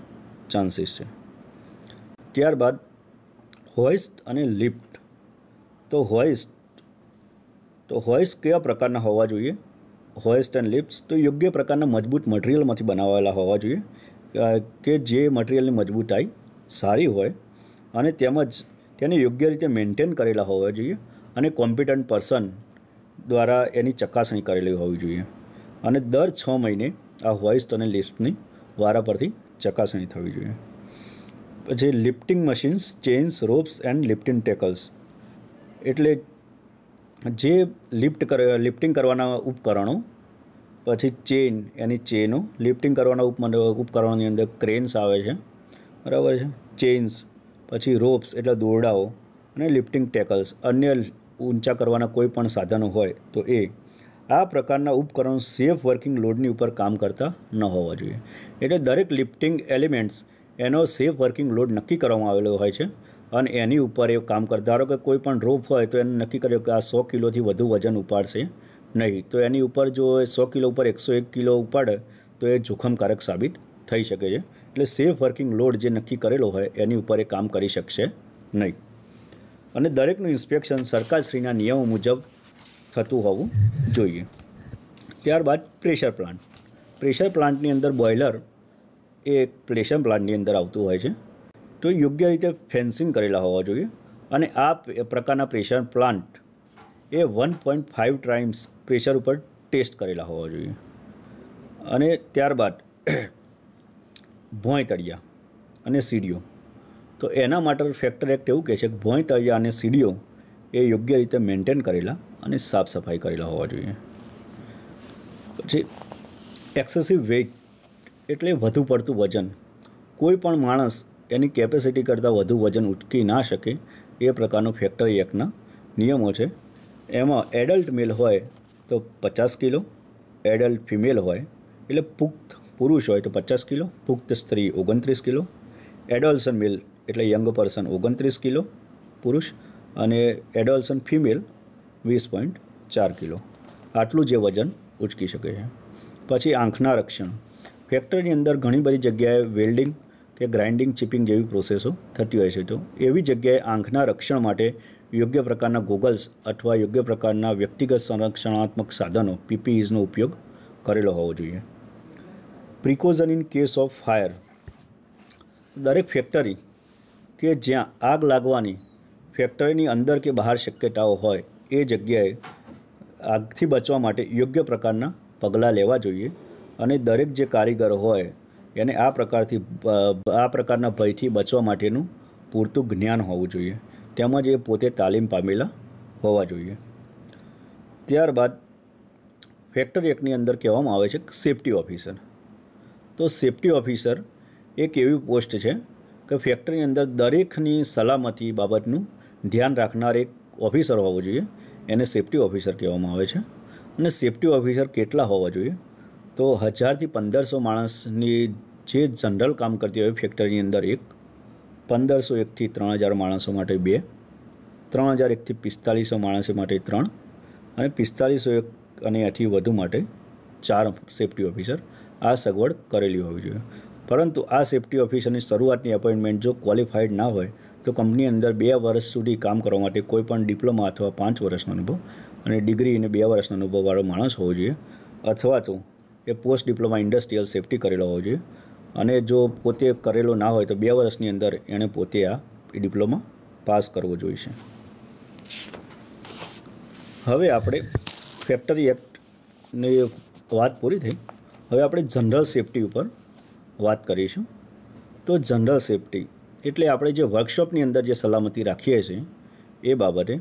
ચાન્સીસ છે. ત્યારબાદ હોઇસ્ટ અને લિફ્ટ. તો હોઇસ્ટ કેવા પ્રકારના હોવા જોઈએ? હોઇસ્ટ એન્ડ લિફ્ટ્સ તો યોગ્ય પ્રકારના મજબૂત મટીરિયલમાંથી બનાવેલા હોવા જોઈએ કે જે મટીરિયલની મજબૂતાઈ સારી હોય અને તેમજ તેને યોગ્ય રીતે મેન્ટેન કરેલા હોવા જોઈએ અને કોમ્પિટન્ટ પર્સન દ્વારા એની ચકાસણી કરેલી હોવી જોઈએ અને દર 6 મહિને આ હોઇસ્ટ અને લિફ્ટની વારા પરથી ચકાસણી થવી જોઈએ. પછી lifting machines, chains, ropes and lifting tackles એટલે જે લિફ્ટિંગ કરવાના ઉપકરણો, પછી ચેઇન એની ચેનો, લિફ્ટિંગ કરવાના ઉપકરણોની અંદર ક્રેન્સ આવે છે, બરાબર છે, ચેઇન્સ, પછી રોપ્સ એટલે દોરડાઓ અને લિફ્ટિંગ ટેકલ્સ અન્ય ઊંચા કરવાના કોઈ પણ સાધનો હોય તો આ પ્રકારના ઉપકરણો સેફ વર્કિંગ લોડની ઉપર કામ કરતા ન હોવા જોઈએ. એટલે દરેક લિફ્ટિંગ એલિમેન્ટ્સ એનો સેફ વર્કિંગ લોડ નક્કી કરવામાં આવેલો હોય છે અને એની ઉપર એ કામ કરતા. ધારો કે કોઈ પણ રોપ હોય તો એને નક્કી કર્યો કે આ 100 કિલોથી વધુ વજન ઉપાડશે નહીં, તો એની ઉપર જો 100 કિલો ઉપર 101 કિલો ઉપાડે તો એ જોખમકારક સાબિત થઈ શકે છે. એટલે સેફ વર્કિંગ લોડ જે નક્કી કરેલો હોય એની ઉપર એ કામ કરી શકશે નહીં અને દરેકનું ઇન્સ્પેક્શન સરકારશ્રીના નિયમો મુજબ થતું હોવું જોઈએ. ત્યારબાદ પ્રેશર પ્લાન્ટની અંદર બોઇલર એ પ્રેશર પ્લાન્ટની અંદર આવતું હોય છે, તો યોગ્ય રીતે ફેન્સિંગ કરેલા હોવા જોઈએ અને આ પ્રકારના પ્રેશર પ્લાન્ટ એ 1.5 ટાઈમ્સ પ્રેશર ઉપર ટેસ્ટ કરેલા હોવા જોઈએ. અને ત્યારબાદ ભોંય તળિયા અને સીડીઓ, તો એના માટે ફેક્ટર એક્ટ એવું કહે છે કે ભોંય તળિયા અને સીડીઓ એ યોગ્ય રીતે મેન્ટેન કરેલા અને સાફ સફાઈ કરેલા હોવા જોઈએ. પછી એક્સેસિવ વેઇટ એટલે વધુ પડતું વજન. કોઈ પણ માણસ એની કેપેસિટી કરતાં વધુ વજન ઉચકી ના શકે એ પ્રકારનો ફેક્ટરી એક્ટના નિયમો છે. એમાં એડલ્ટ મેલ હોય તો 50 કિલો, એડલ્ટ ફિમેલ હોય એટલે પુખ્ત પુરુષ હોય તો 50 કિલો, પુખ્ત સ્ત્રી 29 કિલો, એડોલ્સન મેલ એટલે યંગ પર્સન 29 કિલો પુરુષ અને એડોલ્સન ફિમેલ 20.4 કિલો. આટલું જે વજન ઉચકી શકે છે. પછી આંખના રક્ષણ. ફેક્ટરીની અંદર ઘણી બધી જગ્યાએ વેલ્ડિંગ કે ગ્રાઇન્ડિંગ, ચિપિંગ જેવી પ્રોસેસો થતી હોય છે, તો એવી જગ્યાએ આંખના રક્ષણ માટે યોગ્ય પ્રકારના ગોગલ્સ અથવા યોગ્ય પ્રકારના વ્યક્તિગત સંરક્ષણાત્મક સાધનો PPEsનો ઉપયોગ કરેલો હોવો જોઈએ. Precaution in case of fire. દરેક ફેક્ટરી કે જ્યાં આગ લાગવાની ફેક્ટરીની અંદર કે બહાર શક્યતાઓ હોય એ જગ્યાએ આગથી બચવા માટે યોગ્ય પ્રકારના પગલાં લેવા જોઈએ અને દરેક જે કારીગર હોય એને આ પ્રકારના ભયથી બચવા માટેનું પૂરતું જ્ઞાન હોવું જોઈએ, તેમજ એ પોતે તાલીમ પામેલા હોવા જોઈએ. ત્યારબાદ ફેક્ટરી એક્ટની અંદર કહેવામાં આવે છે સેફ્ટી ઓફિસર. તો સેફ્ટી ઓફિસર એક એવી પોસ્ટ છે કે ફેક્ટરીની અંદર દરેકની સલામતી બાબતનું ધ્યાન રાખનાર એક ઓફિસર હોવો જોઈએ, એને સેફ્ટી ઓફિસર કહેવામાં આવે છે. અને સેફ્ટી ઓફિસર કેટલા હોવા જોઈએ? તો 1000થી 1500 માણસની જે જનરલ કામ કરતી હોય ફેક્ટરીની અંદર એક, 1501થી 3000 માણસો માટે 2, 3001થી 4500 માણસો માટે 3 અને 4501 અને એથી વધુ માટે 4 સેફ્ટી ઓફિસર આ સગવડ કરેલી હોવી જોઈએ. પરંતુ આ સેફ્ટી ઓફિસરની શરૂઆતની એપોઇન્ટમેન્ટ જો ક્વોલિફાઈડ ના હોય તો કંપની અંદર 2 વર્ષ સુધી કામ કરવા માટે કોઈ પણ ડિપ્લોમા અથવા 5 વર્ષનો અનુભવ અને ડિગ્રી અને 2 વર્ષનો અનુભવવાળો માણસ હોવો જોઈએ, અથવા તો એ પોસ્ટ ડિપ્લોમા ઇન્ડસ્ટ્રીયલ સેફ્ટી કરેલો હોવો જોઈએ. અને જો પોતે કરેલો ના હોય તો 2 વર્ષની અંદર એણે પોતે આ ડિપ્લોમા પાસ કરવો જોઈશે. હવે આપણે ફેક્ટરી એક્ટની વાત પૂરી થઈ. હવે આપણે જનરલ સેફટી ઉપર વાત કરીશું. તો જનરલ સેફટી એટલે આપણે જે વર્કશોપની અંદર જે સલામતી રાખીએ છીએ એ બાબતે.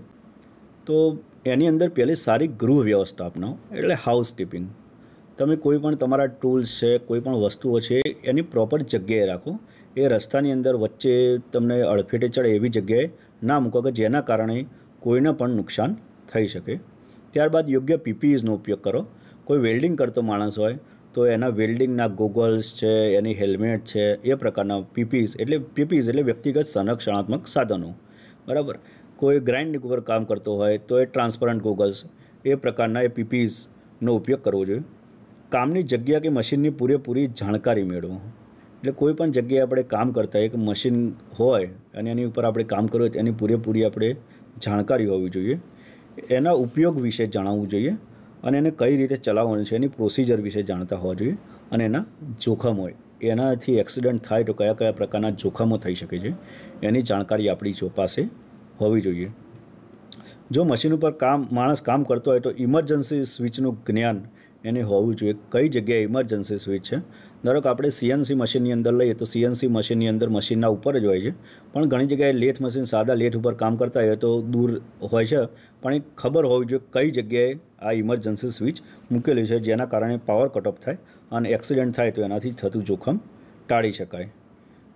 તો એની અંદર પહેલી સારી ગૃહ વ્યવસ્થા અપનાવો, એટલે હાઉસકીપિંગ. તમે કોઈ પણ તમારા ટૂલ્સ છે, કોઈ પણ વસ્તુઓ છે એની પ્રોપર જગ્યાએ રાખો. એ રસ્તાની અંદર વચ્ચે તમને અડફેટે ચડે એવી જગ્યાએ ના મૂકો કે જેના કારણે કોઈને પણ નુકસાન થઈ શકે. ત્યારબાદ યોગ્ય પીપીઈઝનો ઉપયોગ કરો. કોઈ વેલ્ડિંગ કરતો માણસ હોય તો એના વેલ્ડિંગના ગોગલ્સ છે, એની હેલ્મેટ છે, એ પ્રકારના પીપીઈઝ એટલે વ્યક્તિગત સંરક્ષણાત્મક સાધનો, બરાબર. કોઈ ગ્રાઇન્ડિંગ ઉપર કામ કરતો હોય તો એ ટ્રાન્સપરન્ટ ગોગલ્સ, એ પ્રકારના એ પીપીઈઝનો ઉપયોગ કરવો જોઈએ. કામની જગ્યા કે મશીનની પૂરેપૂરી જાણકારી મેળવો. એટલે કોઈ પણ જગ્યાએ આપણે કામ કરતા હોય કે મશીન હોય અને એની ઉપર આપણે કામ કરવું હોય એની પૂરેપૂરી આપણે જાણકારી હોવી જોઈએ. એના ઉપયોગ વિશે જણાવવું જોઈએ અને એને કઈ રીતે ચલાવવાનું છે એની પ્રોસિજર વિશે જાણતા હોવા જોઈએ. અને એના જોખમ હોય, એનાથી એક્સિડન્ટ થાય તો કયા કયા પ્રકારના જોખમો થઈ શકે છે એની જાણકારી આપણી પાસે હોવી જોઈએ. જો મશીન ઉપર માણસ કામ કરતો હોય તો ઇમરજન્સી સ્વિચનું જ્ઞાન એને હોવું જોઈએ. કઈ જગ્યાએ ઇમરજન્સી સ્વિચ છે. ધારો કે આપણે સીએનસી મશીનની અંદર લઈએ તો સીએનસી મશીનની અંદર મશીનના ઉપર જ હોય છે, પણ ઘણી જગ્યાએ લેથ મશીન સાદા લેથ ઉપર કામ કરતા હોય તો દૂર હોય છે. પણ એ ખબર હોવી જોઈએ કઈ જગ્યાએ આ ઇમરજન્સી સ્વિચ મૂકેલી છે જેના કારણે પાવર કટઓફ થાય અને એક્સિડન્ટ થાય તો એનાથી થતું જોખમ ટાળી શકાય,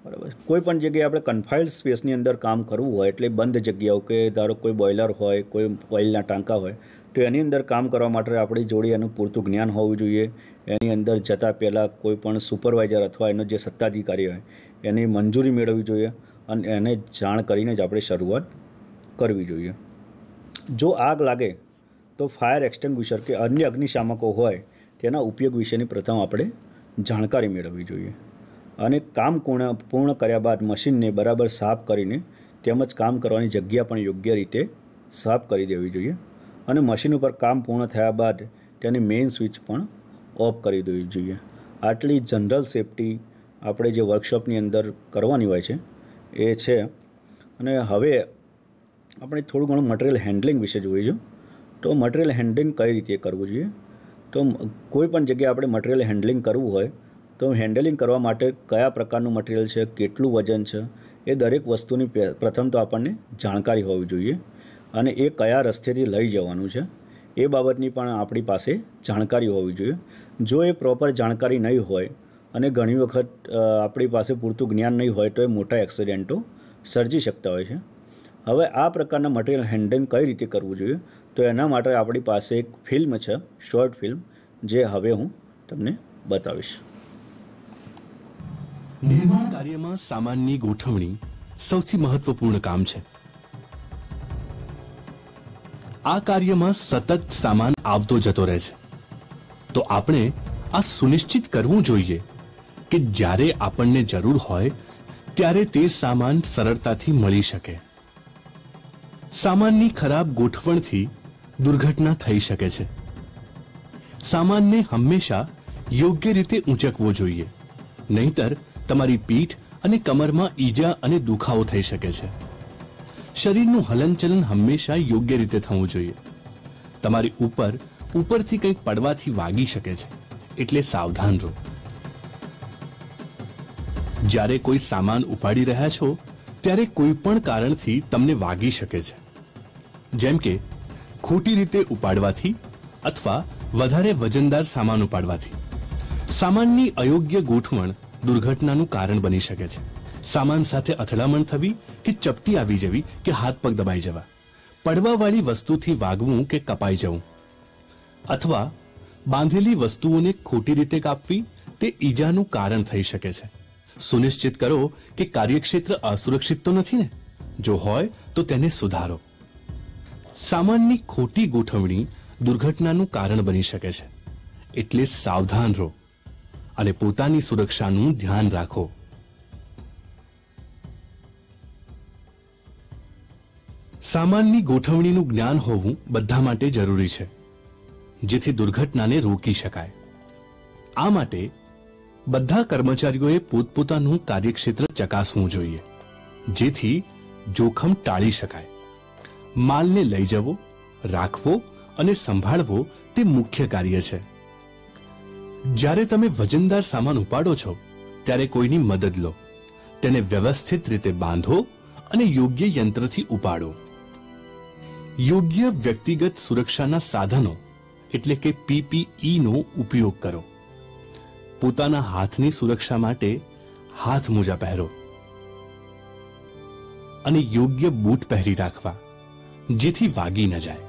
બરાબર. કોઈ પણ જગ્યાએ આપણે કન્ફાઇન્ડ સ્પેસની અંદર કામ કરવું હોય એટલે બંધ જગ્યાઓ કે ધારો કોઈ બોઇલર હોય, કોઈ ઓઇલના ટાંકા હોય તો એની અંદર કામ કરવા માટે આપણી જોડે એનું પૂરતું જ્ઞાન હોવું જોઈએ. એની અંદર જતાં પહેલાં કોઈ પણ સુપરવાઇઝર અથવા એનો જે સત્તાધિકારી હોય એની મંજૂરી મેળવવી જોઈએ અને એને જાણ કરીને જ આપણે શરૂઆત કરવી જોઈએ. જો આગ લાગે તો ફાયર એક્સટિંગ્વિશર કે અન્ય અગ્નિશામકો હોય તેના ઉપયોગ વિશેની પ્રથમ આપણે જાણકારી મેળવવી જોઈએ. અને કામ પૂર્ણ કર્યા બાદ મશીનને બરાબર સાફ કરીને તેમજ કામ કરવાની જગ્યા પણ યોગ્ય રીતે સાફ કરી દેવી જોઈએ. અને મશીન ઉપર કામ પૂર્ણ થયા બાદ તેની મેઇન સ્વિચ પણ ઓફ કરી દેવી જોઈએ. આટલી જનરલ સેફટી આપણે જે વર્કશોપની અંદર કરવાની હોય છે એ છે. અને હવે આપણે થોડું ઘણું મટીરિયલ હેન્ડલિંગ વિશે જોઈશું. તો મટીરિયલ હેન્ડલિંગ કઈ રીતે કરવું જોઈએ. તો કોઈ પણ જગ્યાએ આપણે મટીરિયલ હેન્ડલિંગ કરવું હોય તો હેન્ડલિંગ કરવા માટે કયા પ્રકારનું મટીરિયલ છે, કેટલું વજન છે, એ દરેક વસ્તુની પ્રથમ તો આપણને જાણકારી હોવી જોઈએ. અને એ કયા રસ્તેથી લઈ જવાનું છે એ બાબતની પણ આપણી પાસે જાણકારી હોવી જોઈએ. જો એ પ્રોપર જાણકારી નહીં હોય અને ઘણી વખત આપણી પાસે પૂરતું જ્ઞાન નહીં હોય તો એ મોટા એક્સિડન્ટો સર્જી શકતા હોય છે. હવે આ પ્રકારના મટીરિયલ હેન્ડલિંગ કઈ રીતે કરવું જોઈએ તો એના માટે આપણી પાસે એક ફિલ્મ છે, શોર્ટ ફિલ્મ, જે હવે હું તમને બતાવીશ. નિર્માણ કાર્યમાં સામાનની ગોઠવણી સૌથી મહત્વપૂર્ણ કામ છે. આ કાર્યમાં સતત સામાન આવતો જતો રહે છે, તો આપણે આ સુનિશ્ચિત કરવું જોઈએ કે જ્યારે આપણને જરૂર હોય ત્યારે તે સામાન સરળતાથી મળી શકે. સામાનની ખરાબ ગોઠવણથી દુર્ઘટના થઈ શકે છે. સામાનને હંમેશા યોગ્ય રીતે ઊંચકવો જોઈએ, નહીંતર તમારી પીઠ અને કમરમાં ઈજા અને દુખાવો થઈ શકે છે. શરીરનું હલનચલન હંમેશા યોગ્ય રીતે થવું જોઈએ. તમારી ઉપરથી કંઈક પડવાથી વાગી શકે છે, એટલે સાવધાન રહો. જ્યારે કોઈ સામાન ઉપાડી રહ્યા છો ત્યારે કોઈ પણ કારણથી તમને વાગી શકે છે, જેમ કે ખોટી રીતે ઉપાડવાથી અથવા વધારે વજનદાર સામાન ઉપાડવાથી. સામાનની અયોગ્ય ગોઠવણ દુર્ઘટનાનું કારણ બની શકે છે. સામાન સાથે અથડામણ થવી કે ચપટી આવી જવી કે હાથ પગ દબાઈ જવા, પડવાવાળી વસ્તુથી વાગવું કે કપાઈ જવું, અથવા બાંધેલી વસ્તુઓને ખોટી રીતે કાપવી તે ઈજાનું કારણ થઈ શકે છે. સુનિશ્ચિત કરો કે કાર્યક્ષેત્ર અસુરક્ષિત તો નથી ને? જો હોય તો તેને સુધારો. સામાનની ખોટી ગોઠવણી દુર્ઘટનાનું કારણ બની શકે છે, એટલે સાવધાન રહો અને પોતાની સુરક્ષાનું ધ્યાન રાખો. સામાનની ગોઠવણીનું જ્ઞાન હોવું બધા માટે જરૂરી છે, જેથી દુર્ઘટનાને રોકી શકાય. આ માટે બધા કર્મચારીઓએ પોતપોતાનું કાર્યક્ષેત્ર ચકાસવું જોઈએ, જેથી જોખમ ટાળી શકાય. માલને લઈ જવો, રાખવો અને સંભાળવો તે મુખ્ય કાર્ય છે. જ્યારે તમે વજનદાર સામાન ઉપાડો છો ત્યારે કોઈની મદદ લો, તેને વ્યવસ્થિત રીતે બાંધો અને યોગ્ય યંત્રથી ઉપાડો. યોગ્ય વ્યક્તિગત સુરક્ષાના સાધનો એટલે કે PPE નો ઉપયોગ કરો. પોતાના હાથની સુરક્ષા માટે હાથ મોજા પહેરો અને યોગ્ય બૂટ પહેરી રાખવા, જેથી વાગી ન જાય.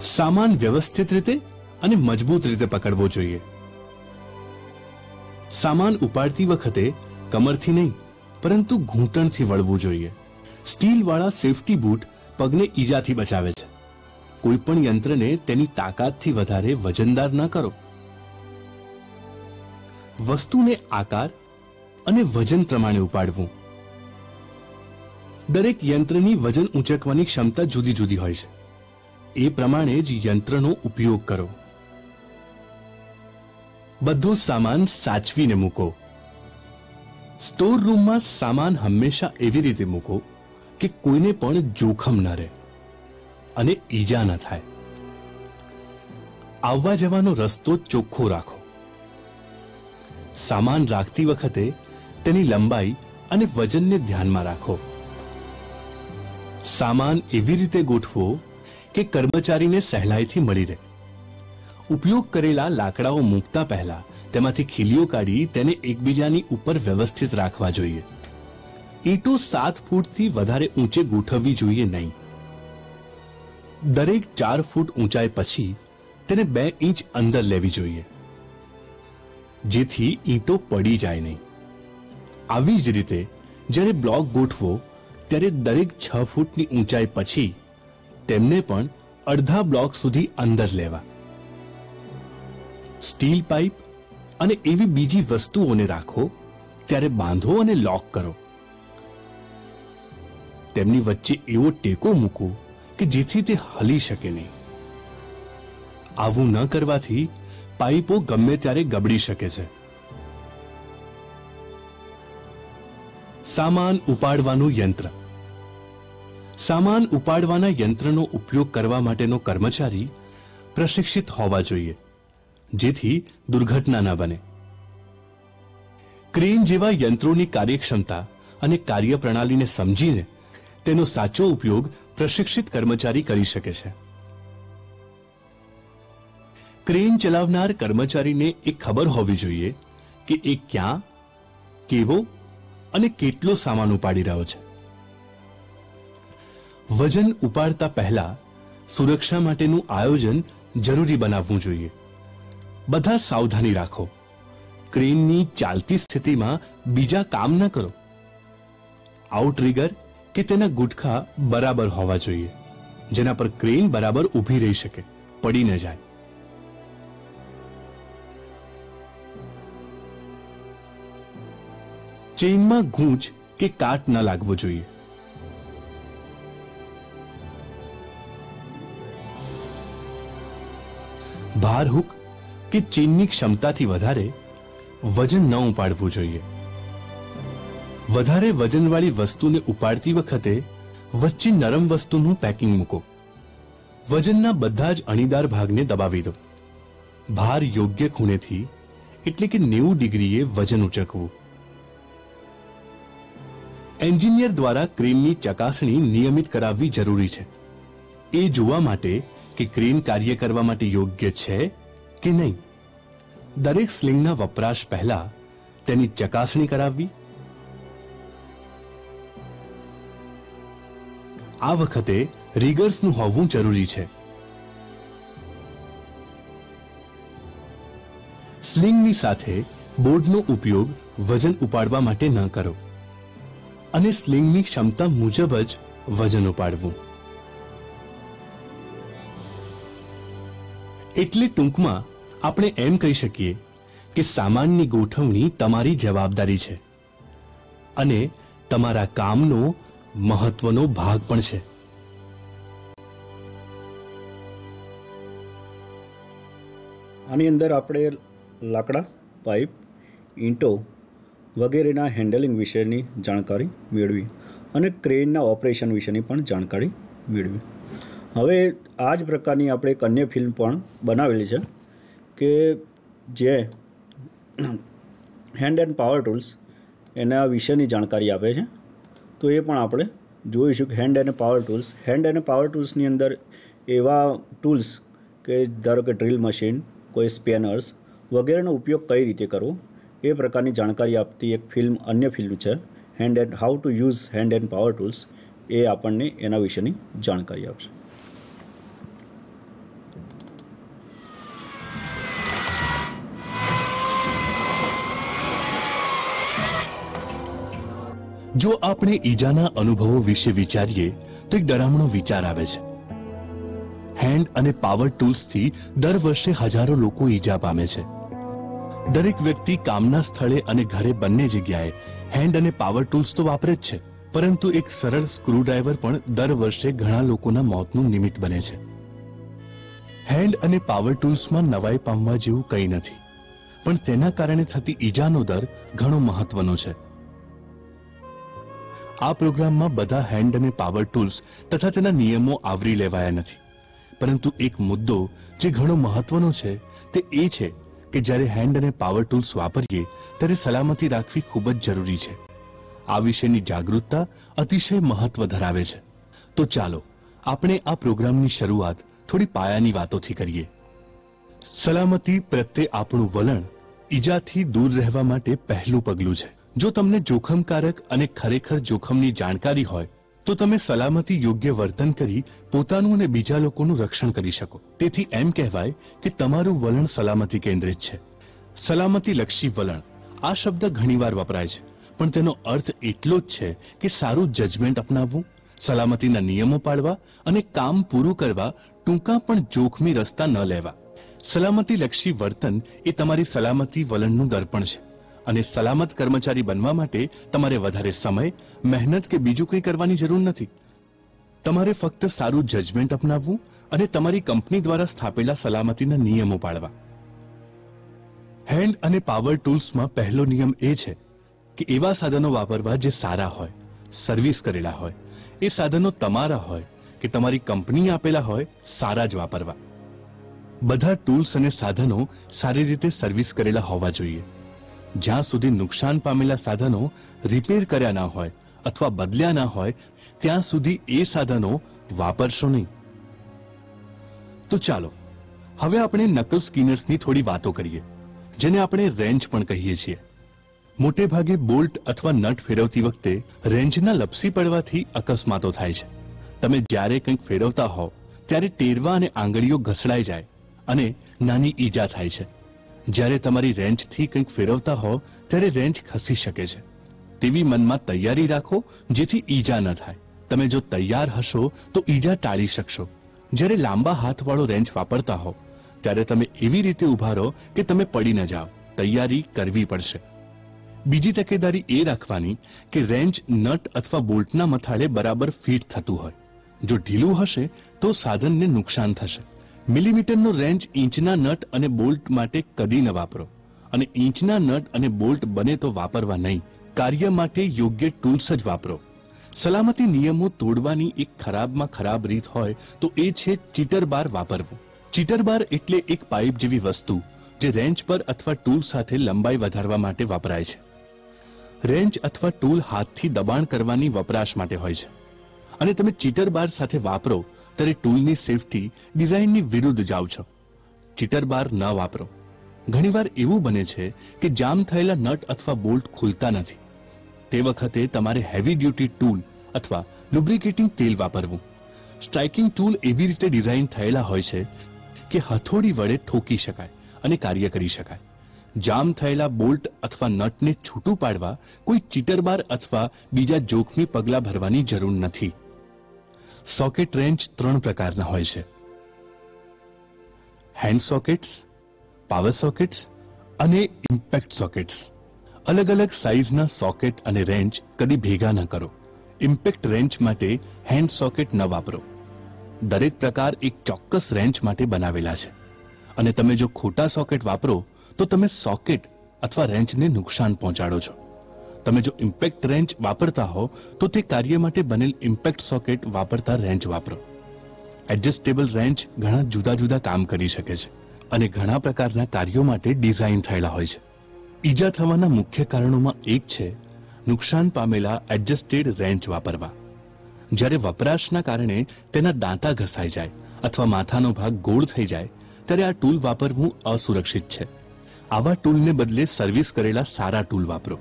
સામાન વ્યવસ્થિત રીતે અને મજબૂત રીતે પકડવો જોઈએ. સામાન ઉપાડતી વખતે કમરથી નહીં પરંતુ ઘૂંટણથી વળવું જોઈએ. સ્ટીલવાળા સેફટી બૂટ પગને ઈજાથી બચાવે છે. કોઈ પણ યંત્રને તેની તાકાતથી વધારે વજનદાર ન કરો. વસ્તુને આકાર અને વજન પ્રમાણે ઉપાડવું. દરેક યંત્રની વજન ઊંચકવાની ક્ષમતા જુદી જુદી હોય છે. એ પ્રમાણે જ યંત્રનો ઉપયોગ કરો. બધો સામાન સાચવીને મૂકો. સ્ટોર રૂમમાં સામાન હંમેશા એવી રીતે મૂકો કે કોઈને પણ જોખમ ન રહે અને ઈજા ન થાય. આવવા જવાનો રસ્તો ચોખ્ખો રાખો. સામાન રાખતી વખતે તેની લંબાઈ અને વજનને ધ્યાનમાં રાખો. સામાન એવી રીતે ગોઠવો કે કર્મચારીને સહેલાઈથી મળી રહે. ઉપયોગ કરેલા લાકડાઓ મૂકતા પહેલા તેમાંથી ખીલીઓ કાઢી તેને એકબીજાની ઉપર વ્યવસ્થિત રાખવા જોઈએ. ઈંટો 7 ફૂટથી વધારે ઊંચે ગોઠવવી જોઈએ નહીં. દરેક 4 ફૂટ ઊંચાઈ પછી તેને 2 ઇંચ અંદર લેવી જોઈએ, જેથી ઈંટો પડી જાય નહીં. આવી જ રીતે જ્યારે બ્લોક ગોઠવો ત્યારે દરેક 6 ફૂટની ઊંચાઈ પછી તેમને પણ અડધા બ્લોક સુધી અંદર લેવા. સ્ટીલ પાઇપ અને એવી બીજી વસ્તુઓને રાખો ત્યારે બાંધો અને લોક કરો. તેમની વચ્ચે એવો ટેકો મૂકો કે જેથી તે હલી શકે નહીં. આવું ન કરવાથી પાઇપો ગમે ત્યારે ગબડી શકે છે. સામાન ઉપાડવાનું યંત્ર. સામાન ઉપાડવાના યંત્રનો ઉપયોગ કરવા માટેનો કર્મચારી પ્રશિક્ષિત હોવા જોઈએ, જેથી દુર્ઘટના ન બને. ક્રેન જેવા યંત્રોની કાર્યક્ષમતા અને કાર્યપ્રણાલીને સમજીને તેનો સાચો ઉપયોગ પ્રશિક્ષિત કર્મચારી કરી શકે છે. ક્રેન ચલાવનાર કર્મચારીને એ ખબર હોવી જોઈએ કે એ ક્યાં, કેવો અને કેટલો સામાન ઉપાડી રહ્યો છે. વજન ઉપાડતા પહેલા સુરક્ષા માટેનું આયોજન જરૂરી બનાવવું જોઈએ. બધા સાવધાની રાખો. ક્રેનની ચાલતી સ્થિતિમાં બીજા કામ ન કરો. આઉટરીગર કે તેના ગુટખા બરાબર હોવા જોઈએ, જેના પર ક્રેન બરાબર ઊભી રહી શકે, પડી ન જાય. ચેઇનમાં ગૂંચ કે કાટ ન લાગવો જોઈએ. ભાર હુક કે ચેઇનની ક્ષમતાથી વધારે વજન ન ઉપાડવું જોઈએ. વધારે વજનવાળી વસ્તુને ઉપાડતી વખતે વચ્ચે નરમ વસ્તુનું પેકિંગ મૂકો. વજનના બધા જ અણીદાર ભાગને દબાવી દો. ભાર યોગ્ય ખૂણેથી એટલે કે 90 ડિગ્રીએ વજન ઉચકવું. એન્જિનિયર દ્વારા ક્રેનની ચકાસણી નિયમિત કરાવવી જરૂરી છે, એ જોવા માટે કે ક્રેન કાર્ય કરવા માટે યોગ્ય છે કે નહીં. દરેક સ્લિંગના વપરાશ પહેલા તેની ચકાસણી કરાવવી. આ વખતે રીગર્સનું હોવું જરૂરી છે. સ્લિંગની સાથે બોર્ડનો ઉપયોગ વજન ઉપાડવા માટે ન કરો અને સ્લિંગની ક્ષમતા મુજબ જ વજન ઉપાડવું. એટલે ટૂંકમાં આપણે એમ કહી શકીએ કે સામાનની ગોઠવણી તમારી જવાબદારી છે અને તમારા કામનો મહત્વનો ભાગ પણ છે. આની અંદર આપણે લાકડા, પાઇપ, ઈંટો વગેરેના હેન્ડલિંગ વિશેની જાણકારી મેળવી અને ક્રેનના ઓપરેશન વિશેની પણ જાણકારી મેળવી. હવે આ જ પ્રકારની આપણે એક અન્ય ફિલ્મ પણ બનાવેલી છે કે જે હેન્ડ એન્ડ પાવર ટૂલ્સ એના વિશેની જાણકારી આપે છે. તો એ પણ આપણે જોઈશું કે હેન્ડ એન્ડ પાવર ટૂલ્સની અંદર એવા ટૂલ્સ કે ધારો કે ડ્રિલ મશીન, કોઈ સ્પેનર્સ વગેરેનો ઉપયોગ કઈ રીતે કરવો એ પ્રકારની જાણકારી આપતી એક અન્ય ફિલ્મ છે how to use hand and power tools. એ આપણને એના વિશેની જાણકારી આપશે. જો આપણે ઈજાના અનુભવો વિશે વિચારીએ તો એક ડરામણો વિચાર આવે છે. હેન્ડ અને પાવર ટૂલ્સથી દર વર્ષે હજારો લોકો ઈજા પામે છે. દરેક વ્યક્તિ કામના સ્થળે અને ઘરે બંને જગ્યાએ હેન્ડ અને પાવર ટૂલ્સ તો વાપરે જ છે, પરંતુ એક સરળ સ્ક્રૂડ્રાઈવર પણ દર વર્ષે ઘણા લોકોના મોતનું નિમિત્ત બને છે. હેન્ડ અને પાવર ટૂલ્સમાં નવાઈ પામવા જેવું કંઈ નથી, પણ તેના કારણે થતી ઈજાનો દર ઘણો મહત્વનો છે. આ પ્રોગ્રામમાં બધા હેન્ડ અને પાવર ટૂલ્સ તથા તેના નિયમો આવરી લેવાયા નથી, પરંતુ એક મુદ્દો જે ઘણો મહત્વનો છે તે એ છે કે જ્યારે હેન્ડ અને પાવર ટૂલ્સ વાપરીએ ત્યારે સલામતી રાખવી ખૂબ જ જરૂરી છે. આ વિશેની જાગૃતતા અતિશય મહત્વ ધરાવે છે. તો ચાલો આપણે આ પ્રોગ્રામની શરૂઆત થોડી પાયાની વાતોથી કરીએ. સલામતી પ્રત્યે આપણું વલણ ઈજાથી દૂર રહેવા માટે પહેલું પગલું છે. જો તમને જોખમકારક અને ખરેખર જોખમની જાણકારી હોય તો તમે સલામતી યોગ્ય વર્તન કરી પોતાનું અને બીજા લોકોનું રક્ષણ કરી શકો. તેથી એમ કહેવાય કે તમારું વલણ સલામતી કેન્દ્રિત છે. સલામતીલક્ષી વલણ આ શબ્દ ઘણીવાર વપરાય છે, પણ તેનો અર્થ એટલો જ છે કે સારું જજમેન્ટ અપનાવવું, સલામતીના નિયમો પાળવા અને કામ પૂરું કરવા ટૂંકા પણ જોખમી રસ્તા ન લેવા. સલામતીલક્ષી વર્તન એ તમારી સલામતી વલણનું દર્પણ છે, અને સલામત કર્મચારી બનવા માટે તમારે વધારે સમય, મહેનત કે બીજું કંઈ કરવાની જરૂર નથી. તમારે ફક્ત સારું જજમેન્ટ અપનાવવું અને તમારી કંપની દ્વારા સ્થાપેલા સલામતીના નિયમો પાળવા. હેન્ડ અને પાવર ટૂલ્સમાં પહેલો નિયમ એ છે કે એવા સાધનો વાપરવા જે સારા હોય, સર્વિસ કરેલા હોય. એ સાધનો તમારા હોય કે તમારી કંપની આપેલા હોય, સારા જ વાપરવા. બધા ટૂલ્સ અને સાધનો સારી રીતે સર્વિસ કરેલા હોવા જોઈએ. જ્યાં સુધી નુકસાન પામેલા સાધનો રિપેર કર્યા ના હોય અથવા બદલ્યા ના હોય ત્યાં સુધી એ સાધનો વાપરશો નહીં. તો ચાલો હવે આપણે નકલ સ્કીનર્સની થોડી વાતો કરીએ, જેને આપણે રેન્ચ પણ કહીએ છીએ. મોટે ભાગે બોલ્ટ અથવા નટ ફેરવતી વખતે રેન્ચના લપસી પડવાથી અકસ્માતો થાય છે. તમે જ્યારે કંઈક ફેરવતા હોવ ત્યારે ટેરવા અને આંગળીઓ ઘસડાઈ જાય અને નાની ઈજા થાય છે. જ્યારે તમારી રેન્ચથી કંઈક ફેરવતા હોવ ત્યારે રેન્ચ ખસી શકે છે. તેવી મનમાં તૈયારી રાખો જેથી ઈજા ન થાય. તમે જો તૈયાર હશો તો ઈજા ટાળી શકશો. જ્યારે લાંબા હાથવાળો રેન્ચ વાપરતા હો ત્યારે તમે એવી રીતે ઊભા રહો કે તમે પડી ન જાઓ. તૈયારી કરવી પડશે. બીજી તકેદારી એ રાખવાની કે રેન્ચ નટ અથવા બોલ્ટના મથાળે બરાબર ફિટ થતું હોય. જો ઢીલું હશે તો સાધનને નુકસાન થશે. મિલીમીટરનો રેન્ચ ઇંચના નટ અને બોલ્ટ માટે કદી ન વાપરો, અને ઇંચના નટ અને બોલ્ટ બને તો વાપરવા નહીં. કાર્ય માટે યોગ્ય ટૂલ્સ જ વાપરો. સલામતી નિયમો તોડવાની એક ખરાબમાં ખરાબ રીત હોય તો એ છે ચીટર બાર વાપરવું. ચીટર બાર એટલે એક પાઇપ જેવી વસ્તુ જે રેન્ચ પર અથવા ટૂલ સાથે લંબાઈ વધારવા માટે વપરાય છે. રેન્ચ અથવા ટૂલ હાથથી દબાણ કરવાની વપરાશ માટે હોય છે, અને તમે ચીટર બાર સાથે વાપરો ત્યારે ટૂલની સેફટી ડિઝાઇનની વિરુદ્ધ જાઓ છો. ચીટર બાર ન વાપરો. ઘણીવાર એવું બને છે કે જામ થયેલા નટ અથવા બોલ્ટ ખુલતા નથી. તે વખતે તમારે હેવી ડ્યુટી ટૂલ અથવા લુબ્રિકેટિંગ તેલ વાપરવું. સ્ટ્રાઇકિંગ ટૂલ એવી રીતે ડિઝાઇન થયેલા હોય છે કે હથોડી વડે ઠોકી શકાય અને કાર્ય કરી શકાય. જામ થયેલા બોલ્ટ અથવા નટને છૂટું પાડવા કોઈ ચીટર બાર અથવા બીજા જોખમી પગલાં ભરવાની જરૂર નથી. સોકેટ રેન્ચ 3 પ્રકારના હોય છે: હેન્ડ સોકેટ્સ, પાવર સોકેટ્સ અને ઇમ્પેક્ટ સોકેટ્સ. અલગ અલગ સાઇઝના સોકેટ અને રેન્ચ કદી ભેગા ન કરો. ઇમ્પેક્ટ રેન્ચ માટે હેન્ડ સોકેટ ન વાપરો. દરેક પ્રકાર એક ચોક્કસ રેન્ચ માટે બનાવેલા છે, અને તમે જો ખોટા સોકેટ વાપરો તો તમે સોકેટ અથવા રેન્ચને નુકસાન પહોંચાડો છો. તમે જો ઇમ્પેક્ટ રેન્ચ વાપરતા હો તો તે કાર્ય માટે બનેલ ઇમ્પેક્ટ સોકેટ વાપરતા રેન્ચ વાપરો. એડજસ્ટેબલ રેન્ચ ઘણા જુદા જુદા કામ કરી શકે છે અને ઘણા પ્રકારના કાર્યો માટે ડિઝાઇન થયેલા હોય છે. ઈજા થવાના મુખ્ય કારણોમાં એક છે નુકસાન પામેલા એડજસ્ટેડ રેન્ચ વાપરવા. જ્યારે વપરાશના કારણે તેના દાંતા ઘસાઈ જાય અથવા માથાનો ભાગ ગોળ થઈ જાય ત્યારે આ ટૂલ વાપરવું અસુરક્ષિત છે. આવા ટૂલને બદલે સર્વિસ કરેલા સારા ટૂલ વાપરો.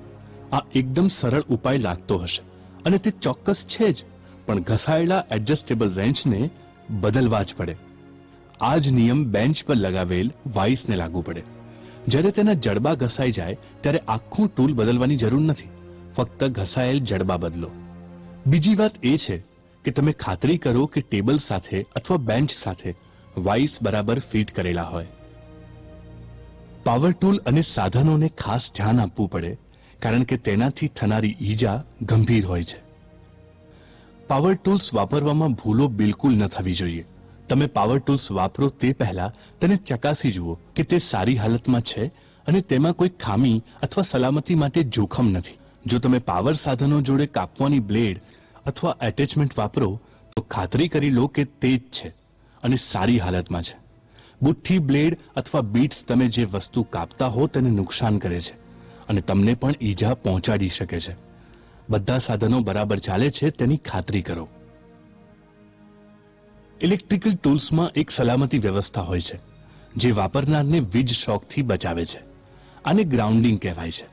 આ એકદમ સરળ ઉપાય લાગતો હશે અને તે ચોક્કસ છે જ, પણ ઘસાયેલા એડજસ્ટેબલ રેન્ચને બદલવા જ પડે. આ જ નિયમ બેન્ચ પર લગાવેલ વાઇસને લાગુ પડે. જ્યારે તેના જડબા ઘસાઈ જાય ત્યારે આખું ટૂલ બદલવાની જરૂર નથી, ફક્ત ઘસાયેલ જડબા બદલો. બીજી વાત એ છે કે તમે ખાતરી કરો કે ટેબલ સાથે અથવા બેન્ચ સાથે વાઇસ બરાબર ફિટ કરેલા હોય. પાવર ટૂલ અને સાધનોને ખાસ ધ્યાન આપવું પડે કારણ કે તેનાથી થનારી ઈજા ગંભીર હોય છે. પાવર ટૂલ્સ વાપરવામાં ભૂલો બિલકુલ ન થવી જોઈએ. તમે પાવર ટૂલ્સ વાપરો તે પહેલા તેને ચકાસી જુઓ કે તે સારી હાલતમાં છે અને તેમાં કોઈ ખામી અથવા સલામતી માટે જોખમ નથી. જો તમે પાવર સાધનો જોડે કાપવાની બ્લેડ અથવા એટેચમેન્ટ વાપરો તો ખાતરી કરી લો કે તે જ છે અને સારી હાલતમાં છે. બુઠ્ઠી બ્લેડ અથવા બીટ્સ તમે જે વસ્તુ કાપતા હો તેને નુકસાન કરે છે અને તમને પણ ઈજા પહોંચાડી શકે છે. બધા સાધનો બરાબર ચાલે છે તેની ખાતરી કરો. ઇલેક્ટ્રિકલ ટૂલ્સમાં એક સલામતી વ્યવસ્થા હોય છે જે વાપરનારને વીજ શોકથી બચાવે છે. આને ગ્રાઉન્ડિંગ કહેવાય છે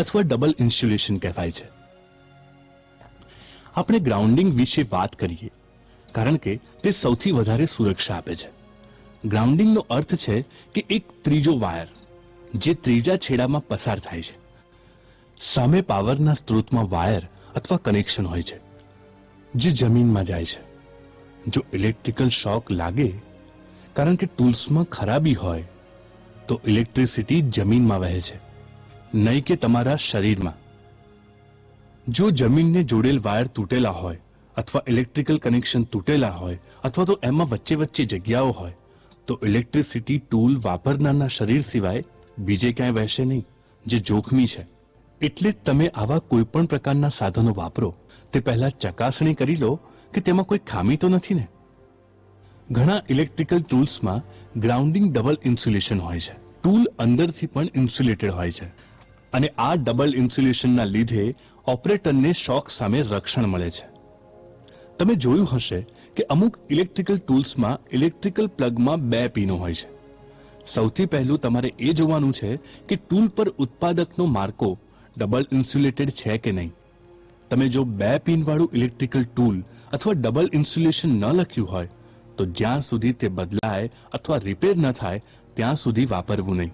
અથવા ડબલ ઇન્સ્યુલેશન કહેવાય છે. આપણે ગ્રાઉન્ડિંગ વિશે વાત કરીએ કારણ કે તે સૌથી વધારે સુરક્ષા આપે છે. ગ્રાઉન્ડિંગનો અર્થ છે કે એક ત્રીજો વાયર જે ત્રીજા છેડામાં પસાર થાય છે. સામે પાવરના સ્ત્રોતમાં વાયર અથવા કનેક્શન હોય છે જે જમીનમાં જાય છે. જો ઇલેક્ટ્રિકલ શોક લાગે કારણ કે ટૂલ્સમાં ખરાબી હોય તો ઇલેક્ટ્રિસિટી જમીનમાં વહે છે, નહીં કે તમારા શરીરમાં. જો જમીનને જોડેલ વાયર તૂટેલા હોય અથવા ઇલેક્ટ્રિકલ કનેક્શન તૂટેલા હોય અથવા તો એમાં વચ્ચે વચ્ચે જગ્યાઓ હોય તો ઇલેક્ટ્રિસિટી ટૂલ વાપરનારના શરીર સિવાય બીજે ક્યાંય વહેશે નહીં, જે જોખમી છે. એટલે જ તમે આવા કોઈપણ પ્રકારના સાધનો વાપરો તે પહેલા ચકાસણી કરી લો કે તેમાં કોઈ ખામી તો નથી ને. ઘણા ઇલેક્ટ્રિકલ ટૂલ્સમાં ગ્રાઉન્ડિંગ ડબલ ઇન્સ્યુલેશન હોય છે. ટૂલ અંદરથી પણ ઇન્સ્યુલેટેડ હોય છે અને આ ડબલ ઇન્સ્યુલેશનના લીધે ઓપરેટરને શોક સામે રક્ષણ મળે છે. તમે જોયું હશે કે અમુક ઇલેક્ટ્રિકલ ટૂલ્સમાં ઇલેક્ટ્રિકલ પ્લગમાં 2 પિનો હોય છે. સૌથી પહેલું તમારે એ જોવાનું છે કે ટૂલ પર ઉત્પાદકનો માર્કો ડબલ ઇન્સ્યુલેટેડ છે કે નહીં. તમે જો 2 પિનવાળું ઇલેક્ટ્રિકલ ટૂલ અથવા ડબલ ઇન્સ્યુલેશન ન લખ્યું હોય તો જ્યાં સુધી તે બદલાય અથવા રિપેર ન થાય ત્યાં સુધી વાપરવું નહીં.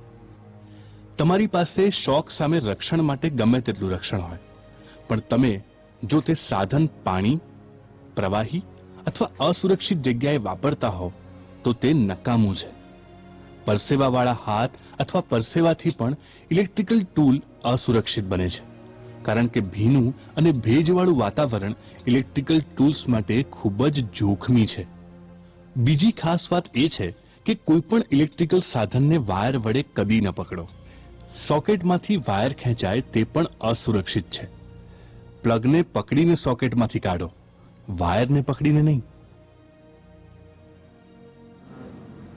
તમારી પાસે શોક સામે રક્ષણ માટે ગમે તેટલું રક્ષણ હોય, પણ તમે જો તે સાધન પાણી, પ્રવાહી અથવા અસુરક્ષિત જગ્યાએ વાપરતા હો તો તે નકામું છે. પરસેવાવાળા હાથ અથવા પરસેવાથી પણ ઇલેક્ટ્રિકલ ટૂલ અસુરક્ષિત બને છે કારણ કે ભીનું અને ભેજવાળું વાતાવરણ ઇલેક્ટ્રિકલ ટૂલ્સ માટે ખૂબ જ જોખમી છે. બીજી ખાસ વાત એ છે કે કોઈપણ ઇલેક્ટ્રિકલ સાધનને વાયર વડે કદી ન પકડો. સોકેટમાંથી વાયર ખેંચાય તે પણ અસુરક્ષિત છે. પ્લગને પકડીને સોકેટમાંથી કાઢો, વાયરને પકડીને નહીં.